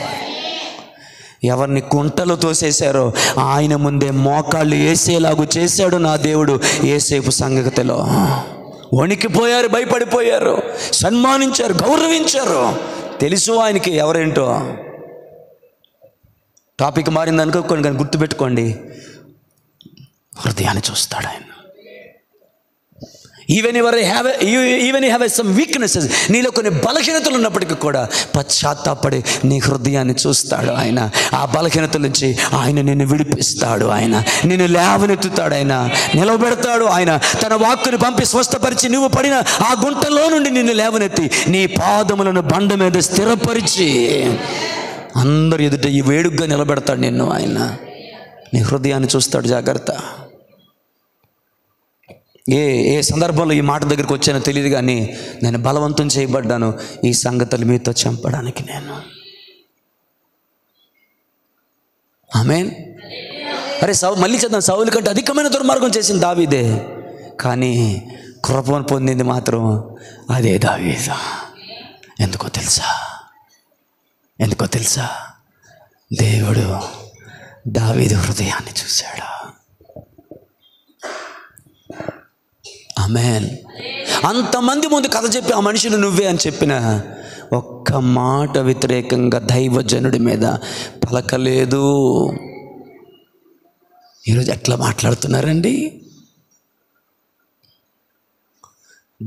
ఎవరిని కుంటలు తోసేశారో ఆయన ముందే మోకాళ్ళు వేసేలాగు చేశాడు నా దేవుడు. యేసేపు సంగతిలో వణికిపోయారు, భయపడిపోయారు, సన్మానించారు, గౌరవించారు. తెలుసు ఆయనకి ఎవరేంటో. టాపిక్ మారింది అనుకోకండి, కానీ గుర్తుపెట్టుకోండి, హృదయాన్ని చూస్తాడు ఆయన. Even you have some weaknesses, నీలో కొన్ని బలహీనతలు ఉన్నప్పటికీ కూడా పశ్చాత్తాపడి నీ హృదయాన్ని చూస్తాడు ఆయన. ఆ బలహీనతల నుంచి ఆయన నిన్ను విడిపిస్తాడు, ఆయన నిన్ను లేవనెత్తుతాడు, ఆయన నిలబెడతాడు. ఆయన తన వాక్కుని పంపి స్వస్థపరిచి నువ్వు పడిన ఆ గుంటలో నుండి నిన్ను లేవనెత్తి నీ పాదములను బండ మీద స్థిరపరిచి అందరు ఎదుట ఈ వేడుగ్గా నిలబెడతాడు నిన్ను. ఆయన నీ హృదయాన్ని చూస్తాడు. జాగ్రత్త. ఏ సందర్భంలో ఈ మాట దగ్గరికి వచ్చానో తెలియదు, కానీ నేను బలవంతం చేయబడ్డాను ఈ సంగతులు మీతో చంపడానికి. నేను ఆమేన్. అరే మళ్ళీ చదువు. సౌలు కంటే అధికమైన దుర్మార్గం చేసింది దావీదే, కానీ కృపను పొందింది మాత్రం అదే దావీదు. ఎందుకో తెలుసా? దేవుడు దావీదు హృదయాన్ని చూశాడు. ఆమేన్. అంతమంది ముందు కథ చెప్పి ఆ మనిషిని నువ్వే అని చెప్పిన ఒక్క మాట వ్యతిరేకంగా దైవజనుడి మీద పలకలేదు. ఈరోజు ఎట్లా మాట్లాడుతున్నారండి?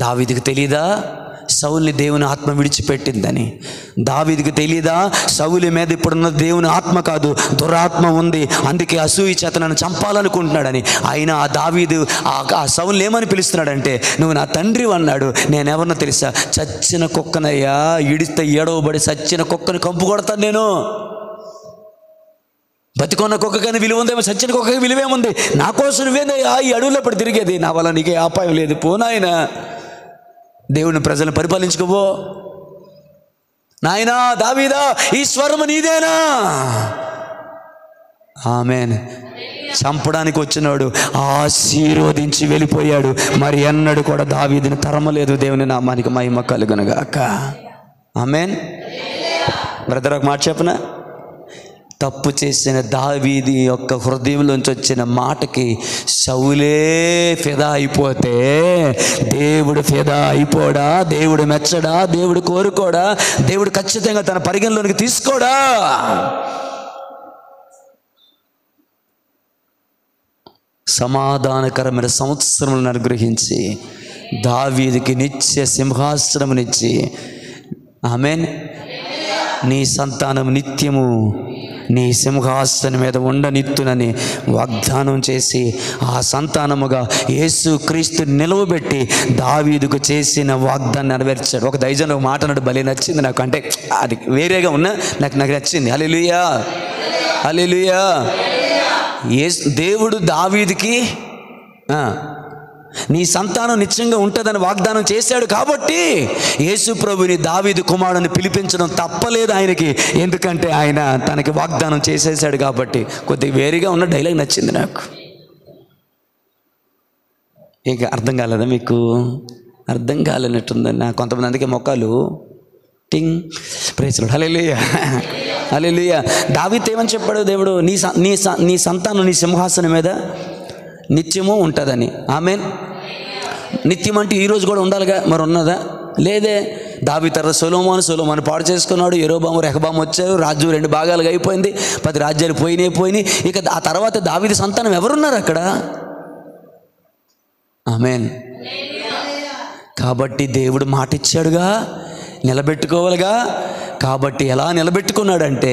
దావీదుకి తెలీదా సౌలుని దేవుని ఆత్మ విడిచిపెట్టిందని? దావీదుకి తెలీదా సౌలు మీద ఇప్పుడున్న దేవుని ఆత్మ కాదు, దురాత్మ ఉంది, అందుకే అసూయ చేత నన్ను చంపాలనుకుంటున్నాడని? అయినా ఆ దావీదు ఆ సౌలుని ఏమని పిలుస్తున్నాడంటే, నువ్వు నా తండ్రి అన్నాడు. నేనెవరినో తెలుసా? చచ్చిన కుక్కనయ్యా, ఇడిస్తే ఏడవబడి చచ్చిన కుక్కని కంపు కొడతాను నేను. బతికొన్న కుక్కగానే విలువ ఉందేమో, చచ్చిన కుక్కకి విలువేముంది? నా కోసం నువ్వేందయ్యా ఈ అడవుల్లో ఇప్పుడు తిరిగేది? నా వల్ల నీకే ఆపాయం లేదు, పోనాయన. దేవుని ప్రజలను పరిపాలించుకోవో నాయనా. దావీదా, ఈ స్వరము నీదేనా? ఆమేన్. చంపడానికి వచ్చినాడు ఆశీర్వదించి వెళ్ళిపోయాడు. మరి ఎన్నడూ కూడా దావీదుని తరమలేదు. దేవుని నామానికి మహిమ కలుగునుగాక. ఆమేన్. బ్రదర్, ఒక మాట చెప్పనా? తప్పు చేసిన దావీదు యొక్క హృదయంలోంచి వచ్చిన మాటకి సౌలే ఫిదా అయిపోతే దేవుడు ఫిదా అయిపోడా? దేవుడు మెచ్చడా? దేవుడు కోరుకోడా? దేవుడు ఖచ్చితంగా తన పరిగణలోనికి తీసుకోడా? సమాధానకరమైన సంవత్సరములను అనుగ్రహించి దావీదుకి నిత్య సింహాసనమునిచ్చి, ఆమేన్, నీ సంతానం నిత్యము నీ సింహాసనం మీద ఉండనిత్తునని వాగ్దానం చేసి ఆ సంతానముగా యేసు క్రీస్తు నిలవబెట్టి దావీదుకు చేసిన వాగ్దానం నెరవేర్చాడు. ఒక దైవజనుడు ఒక మాట అన్నాడు, భలే నచ్చింది నాకు. అంటే అది వేరేగా ఉన్నా నాకు నచ్చింది. హల్లెలూయా, హల్లెలూయా. దేవుడు దావీదుకి నీ సంతానం నిత్యంగా ఉంటుందని వాగ్దానం చేశాడు కాబట్టి యేసు ప్రభుని దావీదు కుమారుని పిలిపించడం తప్పలేదు ఆయనకి. ఎందుకంటే ఆయన తనకి వాగ్దానం చేసేసాడు కాబట్టి. కొద్దిగా వేరేగా ఉన్న డైలాగ్ నచ్చింది నాకు. ఇక అర్థం కాలేదా మీకు? అర్థం కాలేనట్టుందని నాకు కొంతమంది. అందుకే మొక్కలు టింగ్ ప్రైజ్ లార్డ్. హల్లెలూయా, హల్లెలూయా. దావీదు ఏమని చెప్పాడు? దేవుడు నీ సంతానం నీ సింహాసనం మీద నిత్యము ఉంటుందని. ఆమేన్. నిత్యం అంటే ఈరోజు కూడా ఉండాలిగా, మరి ఉన్నదా? లేదే. దావీదు తర్వాత సొలొమోను పాడు చేసుకున్నాడు. యెరోబాము రెహబాము వచ్చారు. రాజ్యం 2 భాగాలుగా అయిపోయింది. 10 రాజ్యాలు పోయినాయి. ఇక ఆ తర్వాత దావీదు సంతానం ఎవరున్నారు అక్కడ? ఆమేన్. కాబట్టి దేవుడు మాట ఇచ్చాడుగా, నిలబెట్టుకోవాలిగా. కాబట్టి ఎలా నిలబెట్టుకున్నాడంటే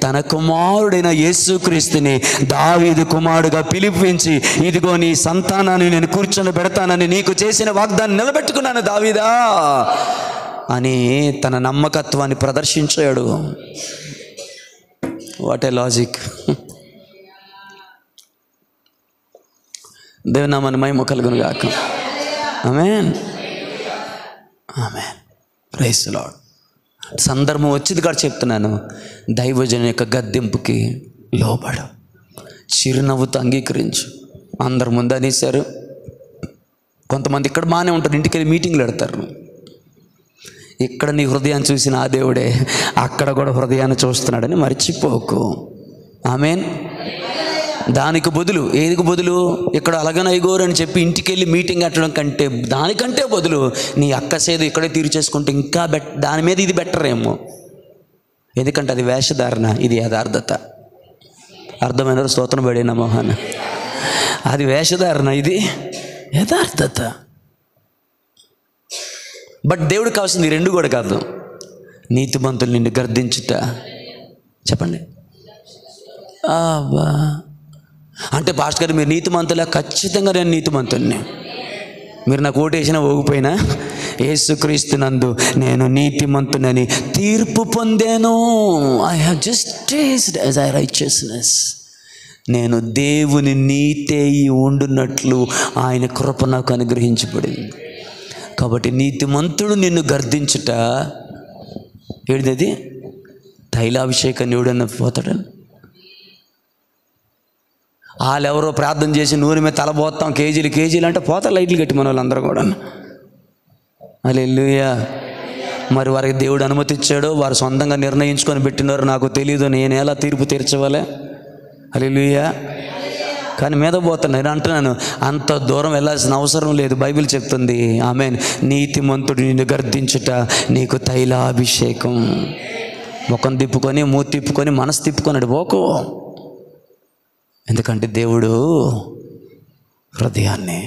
తన కుమారుడైన యేసుక్రీస్తుని దావీదు కుమారుడుగా పిలిపించి, ఇదిగో నీ సంతానాన్ని నేను కూర్చొని పెడతానని నీకు చేసిన వాగ్దాన్ని నిలబెట్టుకున్నాను దావీదా అని తన నమ్మకత్వాన్ని ప్రదర్శించాడు. What a logic. దేవుని నామానికి మహిమ కలుగును గాక. ఆమేన్, ఆమేన్. Praise the Lord. సందర్భం వచ్చింది కాదు చెప్తున్నాను. దైవజన యొక్క గద్దింపుకి లోబడు, చిరునవ్వుతో అంగీకరించు. అందరు ముందు అనేశారు. కొంతమంది ఇక్కడ బాగానే ఉంటారు, ఇంటికి వెళ్ళి మీటింగ్లు పెడతారు. ఇక్కడ నీ హృదయాన్ని చూసిన ఆ దేవుడే అక్కడ కూడా హృదయాన్ని చూస్తున్నాడని మర్చిపోకు. ఆమేన్. దానికి బదులు, ఏదికి బదులు? ఇక్కడ అలగనైగోరు అని చెప్పి ఇంటికి వెళ్ళి మీటింగ్ కట్టడం కంటే, దానికంటే బదులు నీ అక్కసేదు ఇక్కడే తీర్చేసుకుంటే ఇంకా దాని మీద ఇది బెటర్ ఏమో. ఎందుకంటే అది వేషధారణ, ఇది యథార్థత. అర్థమైన స్తోత్రం పడిన మోహన్. అది వేషధారణ, ఇది యథార్థత. బట్ దేవుడికి కావాల్సింది 2 కూడా కాదు. నీతిమంతులు నిన్ను గర్దించుట. చెప్పండి. అంటే పాస్టర్ గారు మీరు నీతిమంతులా? ఖచ్చితంగా నేను నీతిమంతుడిని. మీరు నాకు ఓటేసినా ఓగిపోయినా యేసుక్రీస్తునందు నేను నీతిమంతునని తీర్పు పొందాను. I have just tasted as I righteousness. నేను దేవుని నీతి ఉండునట్లు ఆయన కృప నాకు అనుగ్రహించబడింది. కాబట్టి నీతిమంతుడు నిన్ను గర్దించుట ఏడిది? తైలాభిషేకాన్ని ఎవడన్నా పోతాడని. వాళ్ళెవరో ప్రార్థన చేసి నూనె మీద తలబోతాం కేజీలు అంటే పోతా లైట్లు కట్టి మన వాళ్ళందరూ కూడా. హల్లెలూయా. మరి వారికి దేవుడు అనుమతి ఇచ్చాడో వారు సొంతంగా నిర్ణయించుకొని పెట్టినారో నాకు తెలియదు. నేను ఎలా తీర్పు తీర్చవాలే? హల్లెలూయా. కానీ మీద పోతాను. నేను అంటున్నాను, అంత దూరం వెళ్ళాల్సిన అవసరం లేదు. బైబిల్ చెప్తుంది. ఆమేన్. నీతిమంతుడు నిన్ను గర్దించుట నీకు తైలాభిషేకం. ముఖం తిప్పుకొని, మూతి తిప్పుకొని, మనసు తిప్పుకొని పోకు. ఎందుకంటే దేవుడు హృదయాన్ని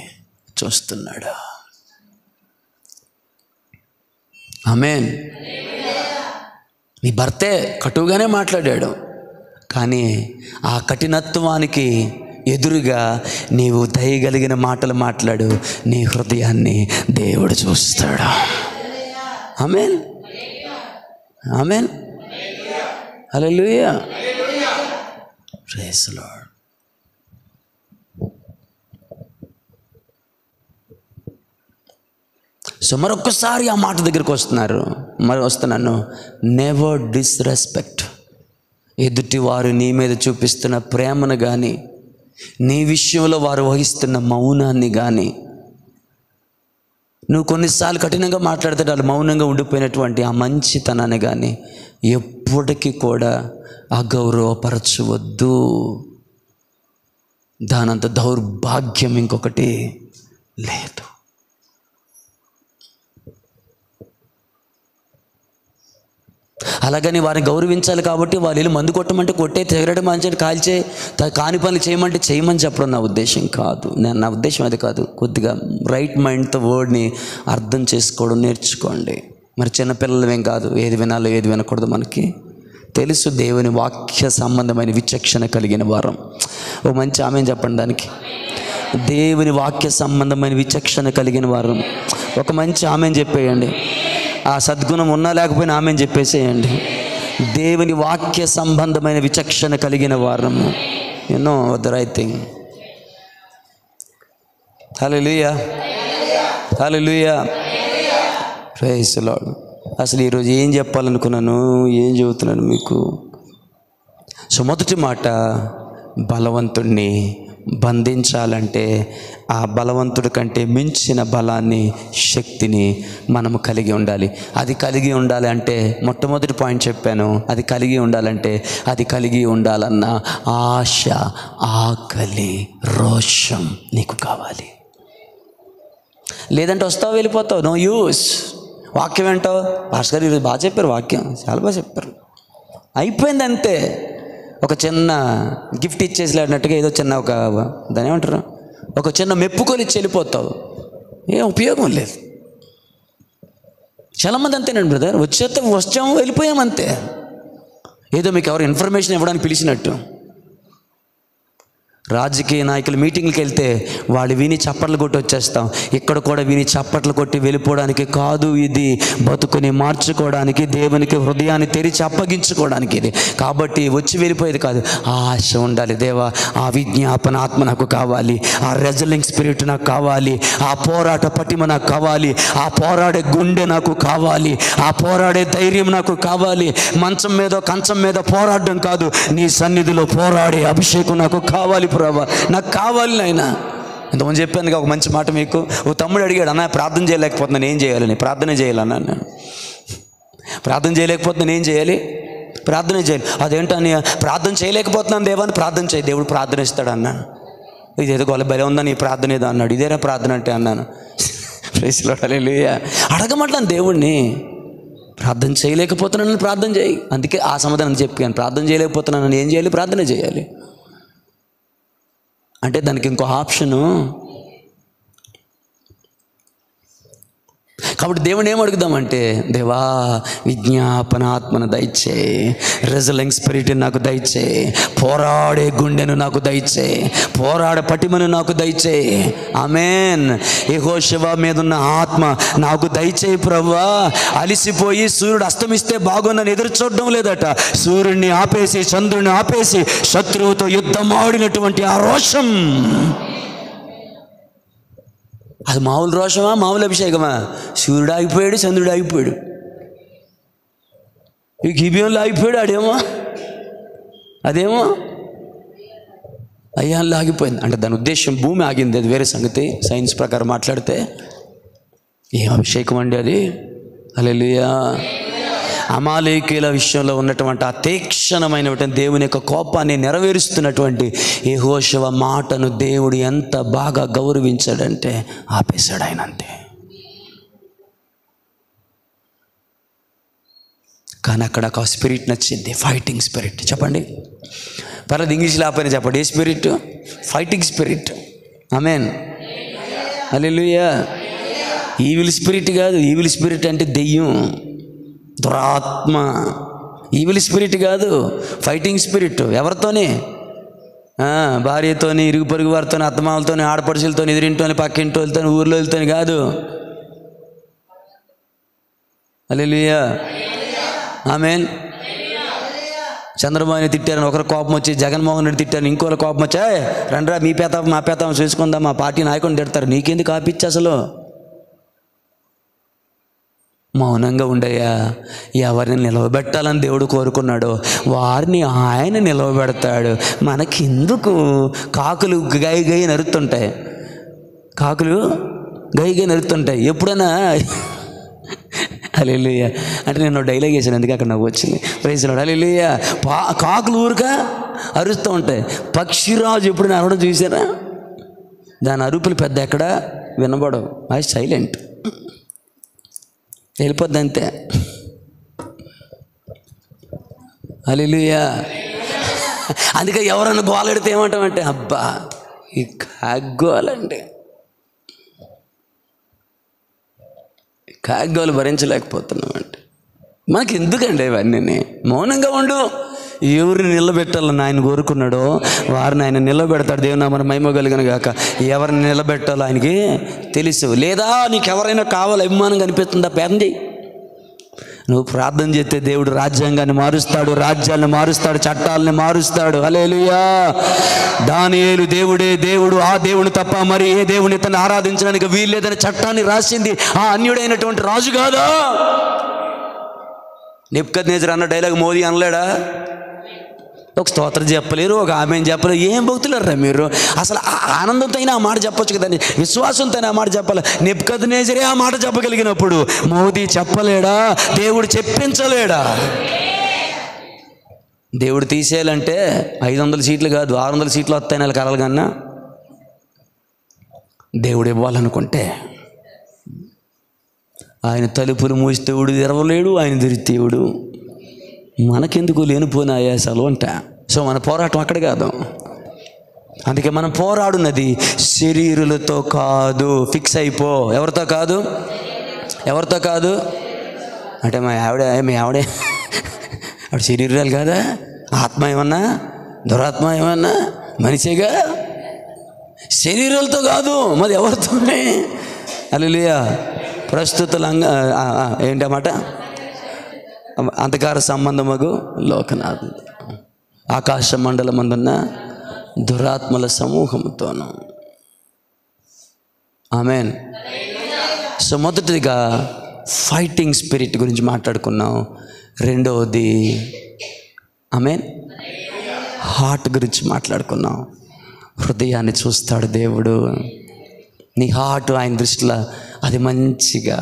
చూస్తున్నాడు. ఆమేన్. నీ భర్తే కటువుగానే మాట్లాడాడు, కానీ ఆ కఠినత్వానికి ఎదురుగా నీవు దయగలిగిన మాటలు మాట్లాడు. నీ హృదయాన్ని దేవుడు చూస్తాడు. ఆమేన్, ఆమేన్, హల్లెలూయా. Praise the Lord. సో మరొక్కసారి ఆ మాట దగ్గరికి వస్తున్నాను. Never disrespect. ఎదుటి వారు నీ మీద చూపిస్తున్న ప్రేమను కానీ, నీ విషయంలో వారు వహిస్తున్న మౌనాన్ని కానీ, నువ్వు కొన్నిసార్లు కఠినంగా మాట్లాడితే వాళ్ళు మౌనంగా ఉండిపోయినటువంటి ఆ మంచితనాన్ని కానీ ఎప్పటికీ కూడా అగౌరవపరచవద్దు. దానంత దౌర్భాగ్యం ఇంకొకటి లేదు. అలాగని వారిని గౌరవించాలి కాబట్టి వాళ్ళు వెళ్ళి మందు కొట్టమంటే కొట్టే, తిరగడం మంచి కాల్చే, కాని పనులు చేయమంటే చేయమని చెప్పడం నా ఉద్దేశం కాదు. నా ఉద్దేశం అది కాదు. కొద్దిగా రైట్ మైండ్తో వర్డ్ని అర్థం చేసుకోవడం నేర్చుకోండి. మరి చిన్నపిల్లలమేం కాదు, ఏది వినాలో ఏది వినకూడదు మనకి తెలుసు. దేవుని వాక్య సంబంధమైన విచక్షణ కలిగిన వారం. ఓ మంచి ఆమెను చెప్పండి దానికి. దేవుని వాక్య సంబంధమైన విచక్షణ కలిగిన వారం. ఒక మంచి ఆమెను చెప్పేయండి. ఆ సద్గుణం ఉన్నా లేకపోయినా ఆమెను చెప్పేసేయండి. దేవుని వాక్య సంబంధమైన విచక్షణ కలిగిన వారము. Know the right thing. Hallelujah, hallelujah, praise the Lord. అసలు ఈరోజు ఏం చెప్పాలనుకున్నాను, ఏం చెబుతున్నాను మీకు. సో మొదటి మాట, బలవంతుడిని బంధించాలంటే ఆ బలవంతుడి కంటే మించిన బలాన్ని, శక్తిని మనము కలిగి ఉండాలి. అది కలిగి ఉండాలి అంటే మొట్టమొదటి పాయింట్ చెప్పాను. అది కలిగి ఉండాలంటే అది కలిగి ఉండాలన్న ఆశ, ఆకలి, రోషం నీకు కావాలి. లేదంటే వస్తావు, వెళ్ళిపోతావు, నో యూస్. వాక్యం ఏంటో భాస్కర్ గారు ఈరోజు బాగా చెప్పారు, వాక్యం చాలా బాగా చెప్పారు, అయిపోయింది అంతే. ఒక చిన్న గిఫ్ట్ ఇచ్చేసినట్టుగా ఏదో చిన్న ఒక దాని ఏమంటారు, ఒక చిన్న మెప్పుకొని ఇచ్చి వెళ్ళిపోతావు, ఏం ఉపయోగం లేదు. చాలామంది అంతేనండి బ్రదర్, వచ్చాము వెళ్ళిపోయామంతే. ఏదో మీకు ఎవరు ఇన్ఫర్మేషన్ ఇవ్వడానికి పిలిచినట్టు. రాజకీయ నాయకులు మీటింగ్కి వెళ్తే వాళ్ళు విని చప్పట్లు కొట్టి వచ్చేస్తాం. ఇక్కడ కూడా విని చప్పట్లు కొట్టి వెళ్ళిపోవడానికి కాదు, ఇది బతుకుని మార్చుకోవడానికి, దేవునికి హృదయాన్ని తెరిచి అప్పగించుకోవడానికి ఇది. కాబట్టి వచ్చి వెళ్ళిపోయేది కాదు, ఆశ ఉండాలి. దేవా, ఆ విజ్ఞాపన ఆత్మ నాకు కావాలి, ఆ రెజలింగ్ స్పిరిట్ నాకు కావాలి, ఆ పోరాట పటిమ నాకు కావాలి, ఆ పోరాడే గుండె నాకు కావాలి, ఆ పోరాడే ధైర్యం నాకు కావాలి. మంచం మీద కంచం మీద పోరాడడం కాదు, నీ సన్నిధిలో పోరాడే అభిషేకం నాకు కావాలి ప్రభా, నాకు కావాలి నాయనా. ఇంతకుముందు చెప్పాను ఒక మంచి మాట మీకు. ఓ తమ్ముడు అడిగాడు, అన్న ప్రార్థన చేయలేకపోతున్నాను, ఏం చేయాలని. ప్రార్థనే చేయాలన్నా నేను. ప్రార్థన చేయలేకపోతున్నాను, ఏం చేయాలి? ప్రార్థనే చేయాలి. అదేంటని ప్రార్థన చేయలేకపోతున్నాను దేవాన్ని, ప్రార్థన చేయి, దేవుడు ప్రార్థన ఇస్తాడు అన్నాను. ఇదేదో గొల్ల బలి ఉందని ప్రార్థన ఏదో అన్నాడు. ఇదేరా ప్రార్థన అంటే అన్నాను. ప్రైజ్లో హల్లెలూయా. అడగమంటాను దేవుణ్ణి. ప్రార్థన చేయలేకపోతున్నాను, ప్రార్థన చేయి. అందుకే ఆ సమాధానం చెప్పాను. ప్రార్థన చేయలేకపోతున్నాను, ఏం చేయాలి? ప్రార్థన చేయాలి. అంటే దానికి ఇంకో ఆప్షను. కాబట్టి దేవుని ఏం అడుగుదామంటే, దేవా విజ్ఞాపనాత్మను దయచేయి, రెజలింగ్ స్పిరిట్ నాకు దయచేయి, పోరాడే గుండెను నాకు దయచేయి, పోరాడే పటిమను నాకు దయచేయి. ఆమేన్. యెహోషువ మీద ఉన్న ఆత్మ నాకు దయచేయి ప్రభువా. అలిసిపోయి సూర్యుడు అస్తమిస్తే బాగుందని ఎదురు చూడడం లేదట. సూర్యుడిని ఆపేసి, చంద్రుడిని ఆపేసి, శత్రువుతో యుద్ధం ఆడినటువంటి ఆ రోషం, అది మామూలు రోషమా, మామూలు అభిషేకమా? సూర్యుడు ఆగిపోయాడు, చంద్రుడు ఆగిపోయాడు, ఈ గిబియోన్లో ఆగిపోయాడు, అదేమో అయ్యాన్లో ఆగిపోయింది. అంటే దాని ఉద్దేశం భూమి ఆగింది, అది వేరే సంగతి. సైన్స్ ప్రకారం మాట్లాడితే ఏం అభిషేకం అండి అది. హల్లెలూయా. అమాలేకీయుల విషయంలో ఉన్నటువంటి ఆ తీక్షణమైనటువంటి దేవుని యొక్క కోపాన్ని నెరవేరుస్తున్నటువంటి యెహోషువ మాటను దేవుడు ఎంత బాగా గౌరవించాడంటే ఆపేశాడు ఆయన, అంతే. కానీ అక్కడ ఒక స్పిరిట్ నచ్చింది, ఫైటింగ్ స్పిరిట్. చెప్పండి, పర్లేదు ఇంగ్లీష్లో ఆపైనా చెప్పండి. ఏ స్పిరిట్? Fighting spirit. ఆమేన్, హల్లెలూయా. ఈవిల్ స్పిరిట్ కాదు. ఈవిల్ స్పిరిట్ అంటే దెయ్యం, దురాత్మ. ఈవిల్ స్పిరిట్ కాదు, ఫైటింగ్ స్పిరిట్. ఎవరితోనే? భార్యతోని, ఇరుగు పొరుగు వారితోని, అత్తమామలతోని, ఆడపడుచులతో, ఎదిరింటోని, పక్కింటోళ్ళతో, ఊర్లో వెళ్తోని కాదు. హల్లెలూయా, ఆమేన్. చంద్రబాబుని తిట్టారని ఒకరు కోపం వచ్చి, జగన్మోహన్ రెడ్డి తిట్టారని ఇంకోరు కోపం వచ్చి, రండ్రా మీ పేతాపం మా పేతాపం చూసుకుందాం, మా పార్టీ నాయకుడిని తిడతారు. నీకెందుకు ఆపిచ్చి అసలు? మౌనంగా ఉండయ్యా. ఎవరిని నిలవబెట్టాలని దేవుడు కోరుకున్నాడో వారిని ఆయన నిలవబెడతాడు. మనకెందుకు? కాకులు గై గై నరుతుంటాయి, కాకులు గై గై నరుతుంటాయి. ఎప్పుడైనా హల్లెలూయా అంటే నేను డైలాగ్ వేసాను, అందుకే అక్కడ నవ్వు వచ్చింది. Praise Lord. హల్లెలూయా. కాకులు ఊరుక అరుస్తూ ఉంటాయి. పక్షిరాజు ఎప్పుడైనా అరవడం చూసారా? దాని అరుపులు పెద్ద ఎక్కడ వినబడవు, అది సైలెంట్, వెళ్ళిపోద్ది అంతే. హల్లెలూయా. అందుకే ఎవరైనా గోలెడితే ఏమంటామంటే, అబ్బా ఈ కాగ్గోలండి, కాగ్గోలు భరించలేకపోతున్నామంటే. మనకి ఎందుకండి ఇవన్నీ? మౌనంగా ఉండు. ఎవరిని నిలబెట్టాలని ఆయన కోరుకున్నాడో వారిని ఆయన నిలబెడతాడు. దేవుని నామమున మహిమ కలుగును గాక. ఎవరిని నిలబెట్టాలో ఆయనకి తెలుసు. లేదా నీకు ఎవరైనా కావాలి అభిమానంగా అనిపిస్తుందా? ప్రార్థన చేయి. నువ్వు ప్రార్థన చేస్తే దేవుడు రాజ్యాంగాన్ని మారుస్తాడు, రాజ్యాలను మారుస్తాడు, చట్టాలని మారుస్తాడు. హల్లెలూయా. దానియేలు దేవుడే దేవుడు, ఆ దేవుని తప్ప మరి ఏ దేవుని తను ఆరాధించడానికి వీల్లేదని చట్టాన్ని రాసింది ఆ అన్యుడైనటువంటి రాజు కాదా? నెబుకద్నెజరు అన్న డైలాగ్ మోదీ అనలేడా? ఒక స్తోత్రం చెప్పలేరు, ఒక ఆమెను చెప్పలేరు. ఏం భక్తులరా మీరు? అసలు ఆనందంతో అయినా ఆ మాట చెప్పొచ్చు కదండి, విశ్వాసంతో ఆ మాట చెప్పాలి. నెబుకద్నెజరే ఆ మాట చెప్పగలిగినప్పుడు మోదీ చెప్పలేడా? దేవుడు చెప్పించలేడా? దేవుడు తీసేయాలంటే 500 సీట్లు కాదు 600 సీట్లు వస్తాయి నెల కలలు కన్నా. దేవుడు ఇవ్వాలనుకుంటే ఆయన తలుపులు మూసితేవుడు తెరవలేడు, ఆయన తెరితేవుడు. మనకెందుకు లేనిపోయిన ఆయాసాలు అంట. సో మన పోరాటం అక్కడ కాదు. అందుకే మనం పోరాడున్నది శరీరులతో కాదు. ఫిక్స్ అయిపో. ఎవరితో కాదు? ఎవరితో కాదు అంటే మీ ఆవిడ ఆవిడ శరీరాలు కాదా? ఆత్మ ఏమన్నా, దురాత్మ ఏమన్నా మనిషిగా? శరీరాలతో కాదు, మరి ఎవరితోనే? హల్లెలూయా. ప్రస్తుత ఏంటన్నమాట? అంధకార సంబంధమగు లోకనాథు, ఆకాశ మండలమందున్న దురాత్మల సమూహముతోను. ఆమెన్. సో మొదటిదిగా ఫైటింగ్ స్పిరిట్ గురించి మాట్లాడుకున్నాం. రెండవది ఆమెన్ హార్ట్ గురించి మాట్లాడుకున్నాం. హృదయాన్ని చూస్తాడు దేవుడు. నీ హార్ట్ ఆయన దృష్టిలో అది మంచిగా,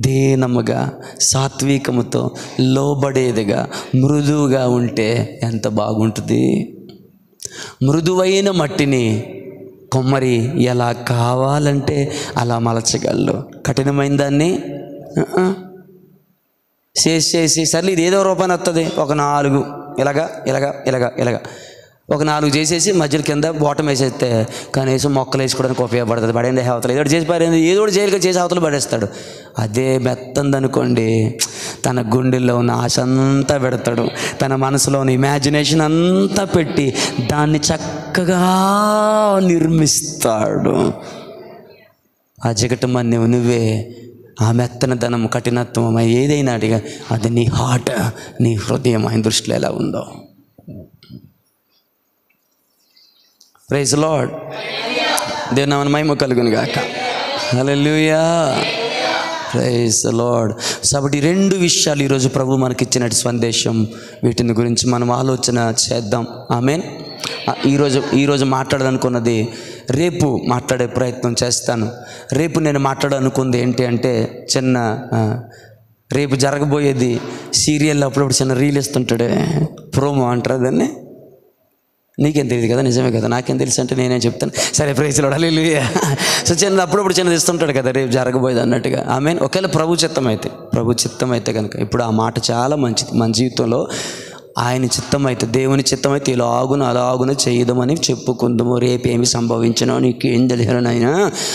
దీనముగా, సాత్వికముతో, లోబడేదిగా, మృదువుగా ఉంటే ఎంత బాగుంటుంది. మృదువైన మట్టిని కొమ్మరి ఎలా కావాలంటే అలా మలచగలరు. కఠినమైన దాన్ని చేసి సర్లే ఇది ఏదో రూపాయలు వస్తుంది, ఒక 4 ఇలాగా ఒక 4 చేసేసి మధ్యలో కింద బాటం వేసేస్తే కనీసం మొక్కలు వేసుకోవడానికి ఉపయోగపడుతుంది. పడేది అవతల ఏదో చేసి పారేది, ఏదో ఒకటి చేయలేక చేసి అవతలు పడేస్తాడు. అదే మెత్తందనుకోండి, తన గుండెల్లో ఉన్న ఆశ అంతా పెడతాడు, తన మనసులో ఉన్న ఇమాజినేషన్ అంతా పెట్టి దాన్ని చక్కగా నిర్మిస్తాడు. ఆ జగటమని నువ్వే, ఆ మెత్తన ధనం, కఠినత్వం ఏదైనా అడిగా అది నీ హార్ట్, నీ హృదయం ఆయన దృష్టిలో ఎలా ఉందో. Praise Lord. దేవుని నామమున మహిమ కలుగును గాక. హల్లెలూయా. Praise Lord. కాబట్టి 2 విషయాలు ఈరోజు ప్రభు మనకిచ్చిన సందేశం, వీటిని గురించి మనం ఆలోచన చేద్దాం. ఆమేన్. ఈరోజు మాట్లాడాలనుకున్నది రేపు మాట్లాడే ప్రయత్నం చేస్తాను. రేపు నేను మాట్లాడాలనుకుంది ఏంటి అంటే, రేపు జరగబోయేది సీరియల్లో అప్పుడప్పుడు చిన్న రీల్ ఇస్తుంటాడే, ప్రోమో అంటారు దాన్ని. నీకేం తెలియదు కదా, నిజమే కదా, నాకేం తెలుసు అంటే నేనేం చెప్తాను. సరే ప్రైజ్ లార్డ్. హల్లెలూయా. సో అప్పుడప్పుడు చిన్నది ఇస్తుంటాడు కదా రేపు జరగబోయేది అన్నట్టుగా. ఆమేన్. ఒకవేళ ప్రభు చిత్తం అయితే కనుక ఇప్పుడు ఆ మాట చాలా మంచిది. మన జీవితంలో ఆయన చిత్తం అయితే, దేవుని చిత్తం అయితే ఇలాగును అలాగును చేయదమని చెప్పుకుందాము. రేపేమి సంభవించినో నీకేం తెలియనైనా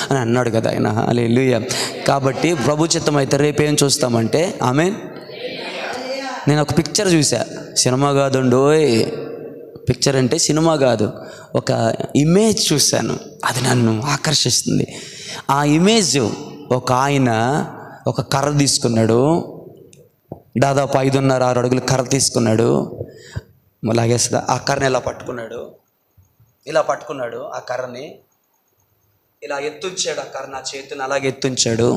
అని అన్నాడు కదా ఆయన. హల్లెలూయా. కాబట్టి ప్రభు చిత్తం అయితే రేపేం చూస్తామంటే, ఆమేన్. నేను ఒక పిక్చర్ చూసా, సినిమా కాదండోయ్, పిక్చర్ అంటే సినిమా కాదు, ఒక ఇమేజ్ చూశాను, అది నన్ను ఆకర్షిస్తుంది. ఆ ఇమేజ్ ఒక ఆయన ఒక కర్ర తీసుకున్నాడు, దాదాపు 5.5-6 అడుగుల కర్ర తీసుకున్నాడు. లాగేస్తా ఆ కర్రని ఇలా పట్టుకున్నాడు, ఆ కర్రని ఇలా ఎత్తుంచాడు ఆ కర్ర, ఆ చేతులు అలాగే ఎత్తుంచాడు.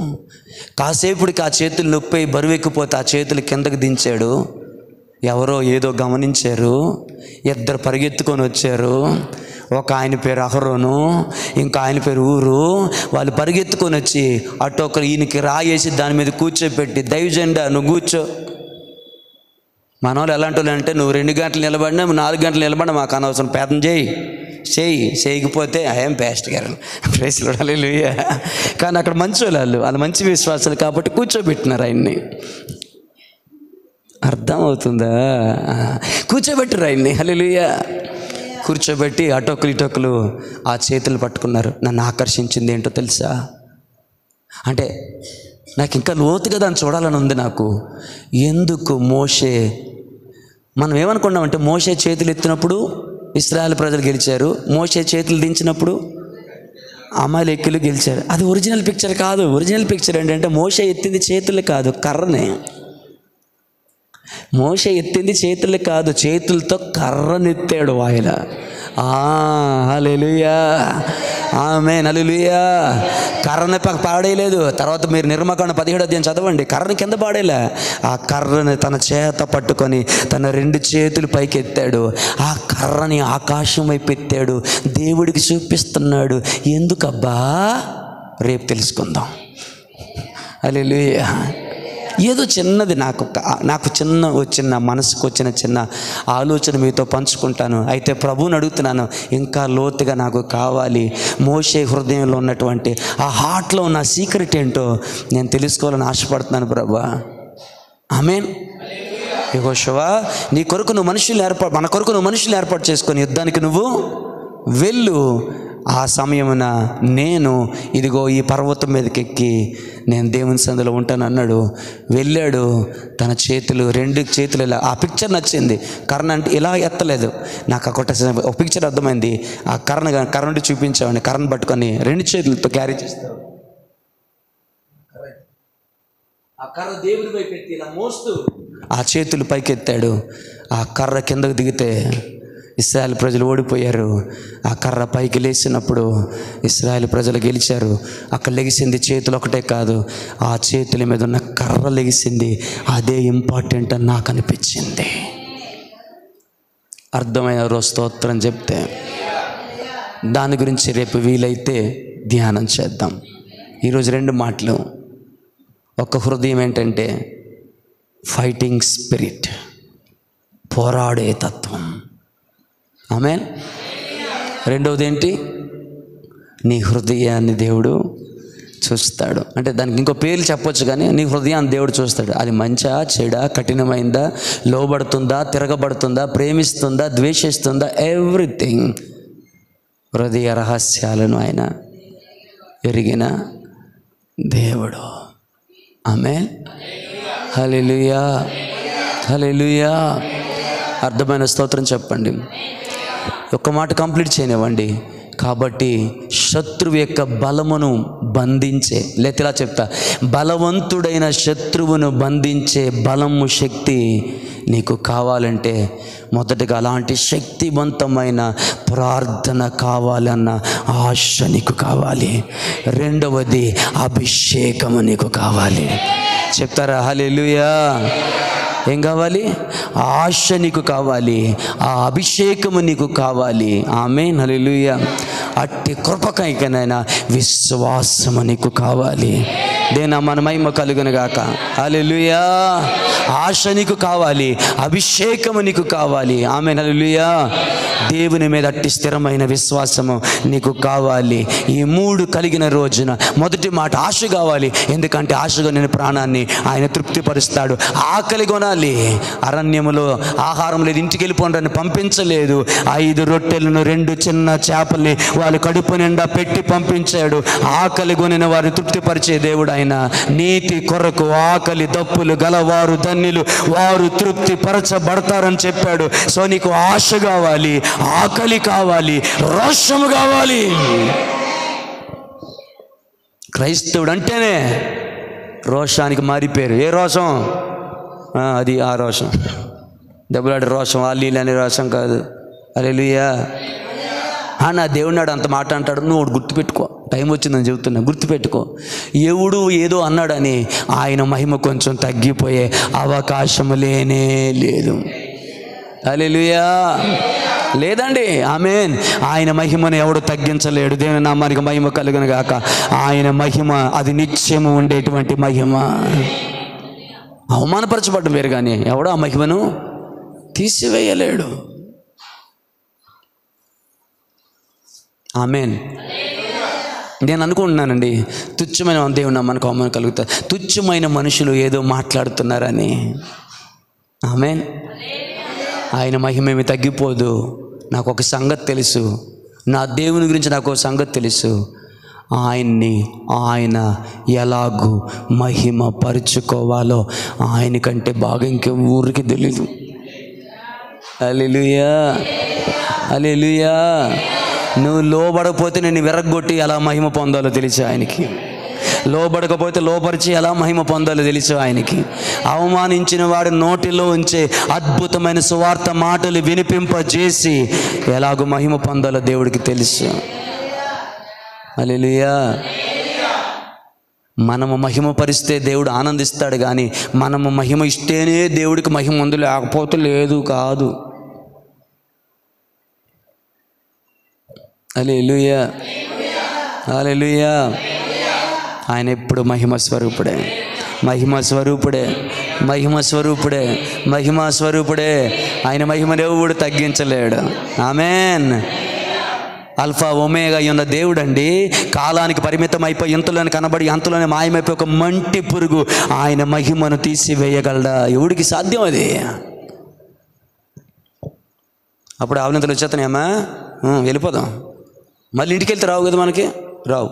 కాసేపుడికి ఆ చేతులు నొప్పి బరువెక్కిపోతే ఆ చేతులు కిందకి దించాడు. ఎవరో ఏదో గమనించారు, ఇద్దరు పరిగెత్తుకొని వచ్చారు. ఒక ఆయన పేరు అహరోను, ఇంకా ఆయన పేరు ఊరు. వాళ్ళు పరిగెత్తుకొని వచ్చి అటు ఒకరు ఈయనకి రాయేసి దాని మీద కూర్చోపెట్టి, దైవజెండా నువ్వు కూర్చో. మన వాళ్ళు ఎలాంటి వాళ్ళు అంటే, నువ్వు 2 గంటలు నిలబడినా 4 గంటలు నిలబడినా మాకు అనవసరం, పేదం చేయకపోతే ఏం పేస్ట్ గారు ప్రేస్లో హల్లెలూయా. కానీ అక్కడ మంచి వాళ్ళు మంచి విశ్వాసాలు కాబట్టి కూర్చోబెట్టినారు ఆయన్ని. అర్థమవుతుందా? కూర్చోబెట్టరు ఆయన్ని. హల్లెలూయా. కూర్చోబెట్టి అటొక్కలు ఇటొక్కలు ఆ చేతులు పట్టుకున్నారు. నన్ను ఆకర్షించింది ఏంటో తెలుసా? అంటే నాకు ఇంకా లోతుగా దాన్ని చూడాలని ఉంది నాకు. ఎందుకు మోషే, మనం ఏమనుకున్నామంటే మోషే చేతులు ఎత్తినప్పుడు ఇశ్రాయేలు ప్రజలు గెలిచారు, మోషే చేతులు దించినప్పుడు అమాలేకీయులు గెలిచారు. అది ఒరిజినల్ పిక్చర్ కాదు. ఒరిజినల్ పిక్చర్ ఏంటంటే మోషే ఎత్తింది చేతులు కాదు, కర్రనే. మోషే ఎత్తింది చేతులు కాదు, చేతులతో కర్రనెత్తాడు ఆయన. హల్లెలూయా, ఆమేన్, హల్లెలూయా. కర్రని పాడేయలేదు. తర్వాత మీరు నిర్మకాండ 17వ అధ్యాయం చదవండి. కర్రని కింద పాడేలా, ఆ కర్రని తన చేత పట్టుకొని తన 2 చేతులు పైకి ఎత్తాడు. ఆ కర్రని ఆకాశం వైపు ఎత్తాడు. దేవుడికి చూపిస్తున్నాడు. ఎందుకబ్బా? రేపు తెలుసుకుందాం. హల్లెలూయా. ఏదో చిన్నది నాకు వచ్చిన మనసుకు వచ్చిన చిన్న ఆలోచన మీతో పంచుకుంటాను. అయితే ప్రభువుని అడుగుతున్నాను, ఇంకా లోతుగా నాకు కావాలి. మోషే హృదయంలో ఉన్నటువంటి ఆ హార్ట్లో ఉన్న సీక్రెట్ ఏంటో నేను తెలుసుకోవాలని ఆశపడుతున్నాను ప్రభువా. ఆమేన్. యెహోషువా, నీ కొరకు నువ్వు మన కొరకు నువ్వు మనుషులు ఏర్పాటు చేసుకొని యుద్ధానికి నువ్వు వెళ్ళు. ఆ సమయమున నేను ఇదిగో ఈ పర్వతం మీదకి ఎక్కి నేను దేవుని సన్నిధిలో ఉంటాను అన్నాడు. వెళ్ళాడు. తన చేతులు 2 చేతులు ఇలా, ఆ పిక్చర్ నచ్చింది. కర్ణ అంటే ఇలా ఎత్తలేదు. నాకు ఒక పిక్చర్ అర్థమైంది. ఆ కర్రను చూపించామని, కర్రను పట్టుకొని 2 చేతులతో క్యారీ చేస్తాడు. ఆ కర్ర దేవుడి వైపు ఎత్తి ఇలా మోస్తూ ఆ చేతులు పైకి ఎత్తాడు. ఆ కర్ర కిందకు దిగితే ఇశ్రాయేలు ప్రజలు ఓడిపోయారు. ఆ కర్ర పైకి లేచినప్పుడు ఇశ్రాయేలు ప్రజలు గెలిచారు. అక్కడ లెగిసింది చేతులు ఒకటే కాదు, ఆ చేతుల మీద ఉన్న కర్ర లెగిసింది. అదే ఇంపార్టెంట్ అని నాకు అనిపించింది. అర్థమైన రోజు స్తోత్రం చెప్తే దాని గురించి రేపు వీలైతే ధ్యానం చేద్దాం. ఈరోజు 2 మాటలు. ఒక హృదయం ఏంటంటే ఫైటింగ్ స్పిరిట్, పోరాడే తత్వం. ఆమేన్. రెండవది ఏంటి? నీ హృదయాన్ని దేవుడు చూస్తాడు. అంటే దానికి ఇంకో పేర్లు చెప్పొచ్చు, కానీ నీ హృదయాన్ని దేవుడు చూస్తాడు. అది మంచా, చెడా, కఠినమైందా, లోబడుతుందా, తిరగబడుతుందా, ప్రేమిస్తుందా, ద్వేషిస్తుందా, ఎవ్రీథింగ్. హృదయ రహస్యాలను ఆయన ఎరిగిన దేవుడు. ఆమేన్. హల్లెలూయా, హల్లెలూయా. అర్థమైన స్తోత్రం చెప్పండి. ఒక్క మాట కంప్లీట్ చేయనివ్వండి. కాబట్టి శత్రువు యొక్క బలమును బంధించే, లేకపోతే ఇలా చెప్తా, బలవంతుడైన శత్రువును బంధించే బలము, శక్తి నీకు కావాలంటే మొదటగా అలాంటి శక్తివంతమైన ప్రార్థన కావాలన్న ఆశ నీకు కావాలి. రెండవది అభిషేకము నీకు కావాలి. చెప్తారా? హల్లెలూయా. ఏం కావాలి? ఆశ నీకు కావాలి, ఆ అభిషేకము నీకు కావాలి. ఆమేన్, హల్లెలూయా. అట్టి కృపకైకనైనా విశ్వాసము నీకు కావాలి. దేనా మన మహిమ కలుగును గాక. హల్లెలూయా. ఆశ నీకు కావాలి, అభిషేకము నీకు కావాలి. ఆమేన్, హల్లెలూయా. దేవుని మీద అట్టి స్థిరమైన విశ్వాసము నీకు కావాలి. ఈ 3 కలిగిన రోజున మొదటి మాట ఆశ కావాలి. ఎందుకంటే ఆశగా నేను ప్రాణాన్ని ఆయన తృప్తిపరుస్తాడు. ఆకలి కొనాలి. అరణ్యములో ఆహారం లేదు, ఇంటికి వెళ్ళిపోండి పంపించలేదు. 5 రొట్టెలను 2 చిన్న చేపల్ని వాళ్ళు కడుపు నిండా పెట్టి పంపించాడు. ఆకలి కొనిన వారిని తృప్తిపరిచే దేవుడు ఆయన. నీతి కొరకు ఆకలి దప్పులు గలవారు ధన్యులు, వారు తృప్తి పరచబడతారని చెప్పాడు. సో నీకు ఆశ కావాలి, ఆకలి కావాలి, రోషము కావాలి. క్రైస్తవుడు అంటేనే రోషానికి మారిపోయారు. ఏ రోషం? అది ఆ రోషం, దెబ్బలాడే రోషం, ఆ లీలని రోషం కాదు. హల్లెలూయా. నా దేవుడు నాడు అంత మాట అంటాడు. నువ్వు గుర్తుపెట్టుకో. టైం వచ్చిందని చెబుతున్నా, గుర్తుపెట్టుకో. ఎవడు ఏదో అన్నాడని ఆయన మహిమ కొంచెం తగ్గిపోయే అవకాశం లేనే లేదు. హల్లెలూయా. లేదండి. ఆమేన్. ఆయన మహిమను ఎవడు తగ్గించలేడు. దేవుని నామానికి మహిమ కలుగును గాక. ఆయన మహిమ అది నిత్యము ఉండేటువంటి మహిమ. అవమానపరచబడ్డం వేరు కానీ ఎవడో ఆ మహిమను తీసివేయలేడు. ఆమేన్. నేను అనుకుంటున్నానండి, తుచ్చమైన దేవుని నామానికి అవమానం కలుగుతుంది. తుచ్చమైన మనుషులు ఏదో మాట్లాడుతున్నారని. ఆమేన్. ఆయన మహిమ ఏమి తగ్గిపోదు. నాకు ఒక సంగతి తెలుసు, నా దేవుని గురించి నాకు ఒక సంగతి తెలుసు. ఆయన ఎలాగూ మహిమ పరుచుకోవాలో ఆయనకంటే బాగా ఇంకెవరికి తెలీదు. హల్లెలూయా. హల్లెలూయా. నువ్వు లోబడకపోతే నేను విరగ్గొట్టి ఎలా మహిమ పొందాలో తెలుసు ఆయనకి. లోబడకపోతే లోపరిచి ఎలా మహిమ పొందాలో తెలుసు ఆయనకి. అవమానించిన వాడి నోటిలో ఉంచే అద్భుతమైన సువార్త మాటలు వినిపింపజేసి ఎలాగో మహిమ పొందాలో దేవుడికి తెలుసు. హల్లెలూయా. మనము మహిమ పరిస్తే దేవుడు ఆనందిస్తాడు, కానీ మనము మహిమ ఇస్తేనే దేవుడికి మహిమ ఉంది, లేకపోతే లేదు కాదు. హల్లెలూయా. హల్లెలూయా. ఆయన ఎప్పుడు మహిమ స్వరూపుడే, మహిమ స్వరూపుడే, మహిమ స్వరూపుడే, మహిమ స్వరూపుడే. ఆయన మహిమను ఎవడు తగ్గించలేడు. ఆమేన్. అల్ఫా ఒమేగా ఉన్న దేవుడు అండి. కాలానికి పరిమితం అయిపోయి ఇంతలోనే కనబడి అంతలోనే మాయమైపోయి ఒక మంటి పురుగు ఆయన మహిమను తీసివేయగలడా? ఎవడికి సాధ్యం అది? అప్పుడు అవనంతలు వచ్చేతనేమా వెళ్ళిపోదాం, మళ్ళీ ఇంటికి వెళ్తే రావు కదా, మనకి రావు.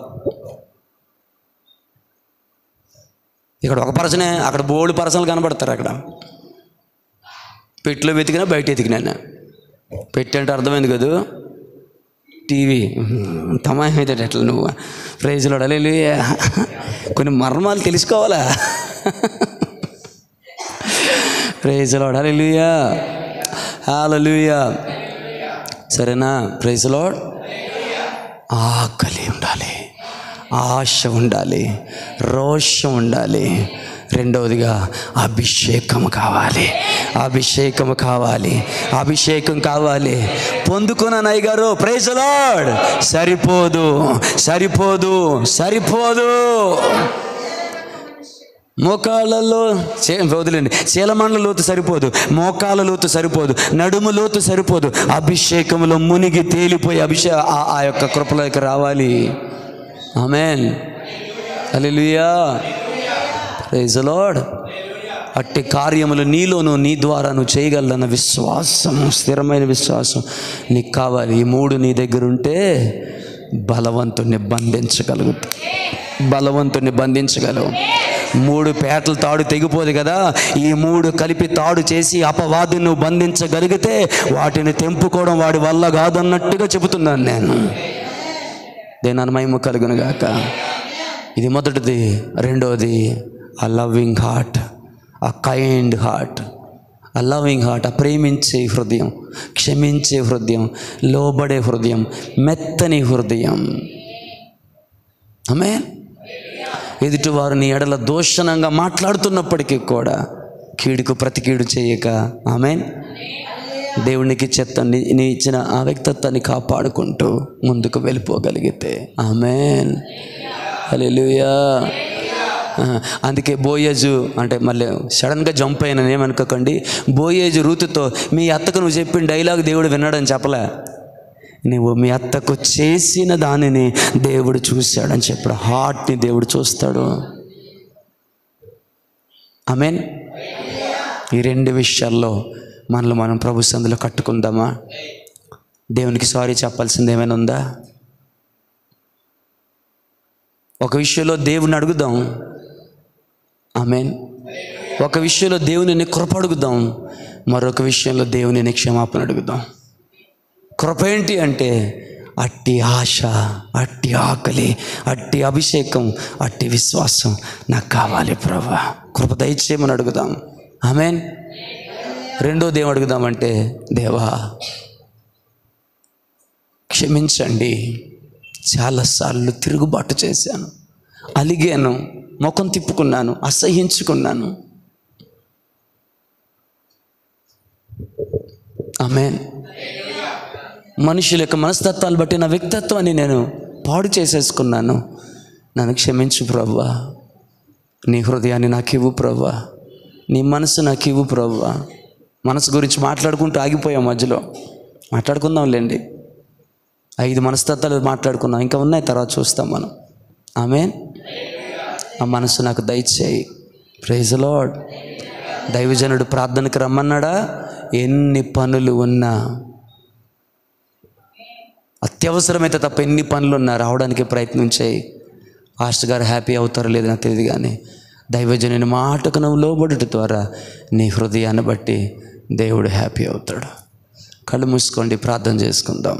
ఇక్కడ ఒక పర్సనే, అక్కడ బోల్డ్ పర్సన్లు కనబడతారు. అక్కడ పెట్టులో వెతికినా బయట ఎతికినా. పెట్టి అంటే అర్థమైంది కదా, టీవీ తమాయమైతే ఎట్లా నువ్వు ప్రైజ్లో హల్లెలూయా. కొన్ని మర్మాలు తెలుసుకోవాలా. ప్రైజ్లో హల్లెలూయా. హల్లెలూయా. సరేనా? ప్రైజ్లో ఆకలి ఉండాలి, ఆశ ఉండాలి, రోషం ఉండాలి. రెండవదిగా అభిషేకం కావాలి, అభిషేకం కావాలి, అభిషేకం కావాలి. పొందుకున్నాను అయ్యగారు, ప్రైజ్ ది లార్డ్. సరిపోదు, సరిపోదు, సరిపోదు. మోకాళ్ళలో వదిలేండి, చీలమండల లోతు సరిపోదు, మోకాళ్ళ లోతు సరిపోదు, నడుము లోతు సరిపోదు. అభిషేకంలో మునిగి తేలిపోయి ఆ యొక్క కృపలోకి రావాలి. ఆమేన్. హల్లెలూయా. Praise the Lord. అట్టి కార్యములు నీలోను నీ ద్వారా నువ్వు చేయగలన్న విశ్వాసం, స్థిరమైన విశ్వాసం నీకు కావాలి. ఈ మూడు నీ దగ్గర ఉంటే బలవంతుణ్ణి బంధించగలుగుతావు, బలవంతుణ్ణి బంధించగలవు. మూడు పేటల తాడు తెగిపోదు కదా, ఈ మూడు కలిపి తాడు చేసి అపవాదిని నువ్వు బంధించగలిగితే వాటిని తెంపుకోవడం వాడి వల్ల కాదన్నట్టుగా చెబుతున్నాను నేను. దేని మహిమ కలుగును గాక. ఇది మొదటిది. రెండవది ఆ లవింగ్ హార్ట్, ఆ కైండ్ హార్ట్, ఆ లవింగ్ హార్ట్, ఆ ప్రేమించే హృదయం, క్షమించే హృదయం, లోబడే హృదయం, మెత్తని హృదయం. ఆమేన్. ఎదుటివారు నీ ఎడల దూషణంగా మాట్లాడుతున్నప్పటికీ కూడా కీడుకు ప్రతి కీడు చేయక, ఆమేన్, దేవునికి నీ ఇచ్చిన ఆ వ్యక్తిత్వాన్ని కాపాడుకుంటూ ముందుకు వెళ్ళిపోగలిగితే, ఆమేన్. హల్లెలూయా. అందుకే బోయేజు అంటే మళ్ళీ సడన్గా జంప్ అయినా ఏమనుకోకండి. బోయేజు రూతుతో మీ అత్తకు నువ్వు చెప్పిన డైలాగ్ దేవుడు విన్నాడని చెప్పలే, నువ్వు మీ అత్తకు చేసిన దానిని దేవుడు చూశాడని చెప్పాడు. హార్ట్ని దేవుడు చూస్తాడు. ఆమేన్. ఈ రెండు విషయాల్లో మనలో మనం ప్రభు సందులో కట్టుకుందామా? దేవునికి సారీ చెప్పాల్సింది ఏమైనా ఉందా? ఒక విషయంలో దేవుని అడుగుదాం, ఆమేన్. ఒక విషయంలో దేవుని కృప అడుగుదాం, మరొక విషయంలో దేవుని క్షమాపణ అడుగుదాం. కృప ఏంటి అంటే అట్టి ఆశ, అట్టి ఆకలి, అట్టి అభిషేకం, అట్టి విశ్వాసం నాకు కావాలి ప్రభువా, కృప దయచేయమని అడుగుదాం. ఆమేన్. రెండోది ఏం అడుగుదామంటే, దేవా క్షమించండి, చాలాసార్లు తిరుగుబాటు చేశాను, అలిగాను, ముఖం తిప్పుకున్నాను, అసహ్యించుకున్నాను. ఆమేన్. మనుషుల యొక్క మనస్తత్వాలు బట్టి నా వ్యక్తిత్వాన్ని నేను పాడు చేసేసుకున్నాను. నన్ను క్షమించు ప్రభువా. నీ హృదయాన్ని నాకు ఇవ్వు ప్రభువా. నీ మనసు నాకు ఇవ్వు ప్రభువా. మనసు గురించి మాట్లాడుకుంటూ ఆగిపోయాం, మధ్యలో మాట్లాడుకుందాంలేండి. 5 మనస్తత్వాలు మాట్లాడుకున్నాం, ఇంకా ఉన్నాయి, తర్వాత చూస్తాం మనం. ఆమేన్. ఆ మనసు నాకు దయచేయి. Praise the Lord. దైవజనుడు ప్రార్థనకు రమ్మన్నాడా? ఎన్ని పనులు ఉన్నా, అత్యవసరమైతే తప్ప ఎన్ని పనులు ఉన్నా రావడానికి ప్రయత్నం చేయి. పాస్టర్ గారు హ్యాపీ అవుతారో లేదో నాకు తెలియదు, కానీ దైవజనుని మాటకు నువ్వు లోబడుట ద్వారా నీ హృదయాన్ని బట్టి దేవుడు హ్యాపీ అవుతాడు. కళ్ళు మూసుకోండి, ప్రార్థన చేసుకుందాం.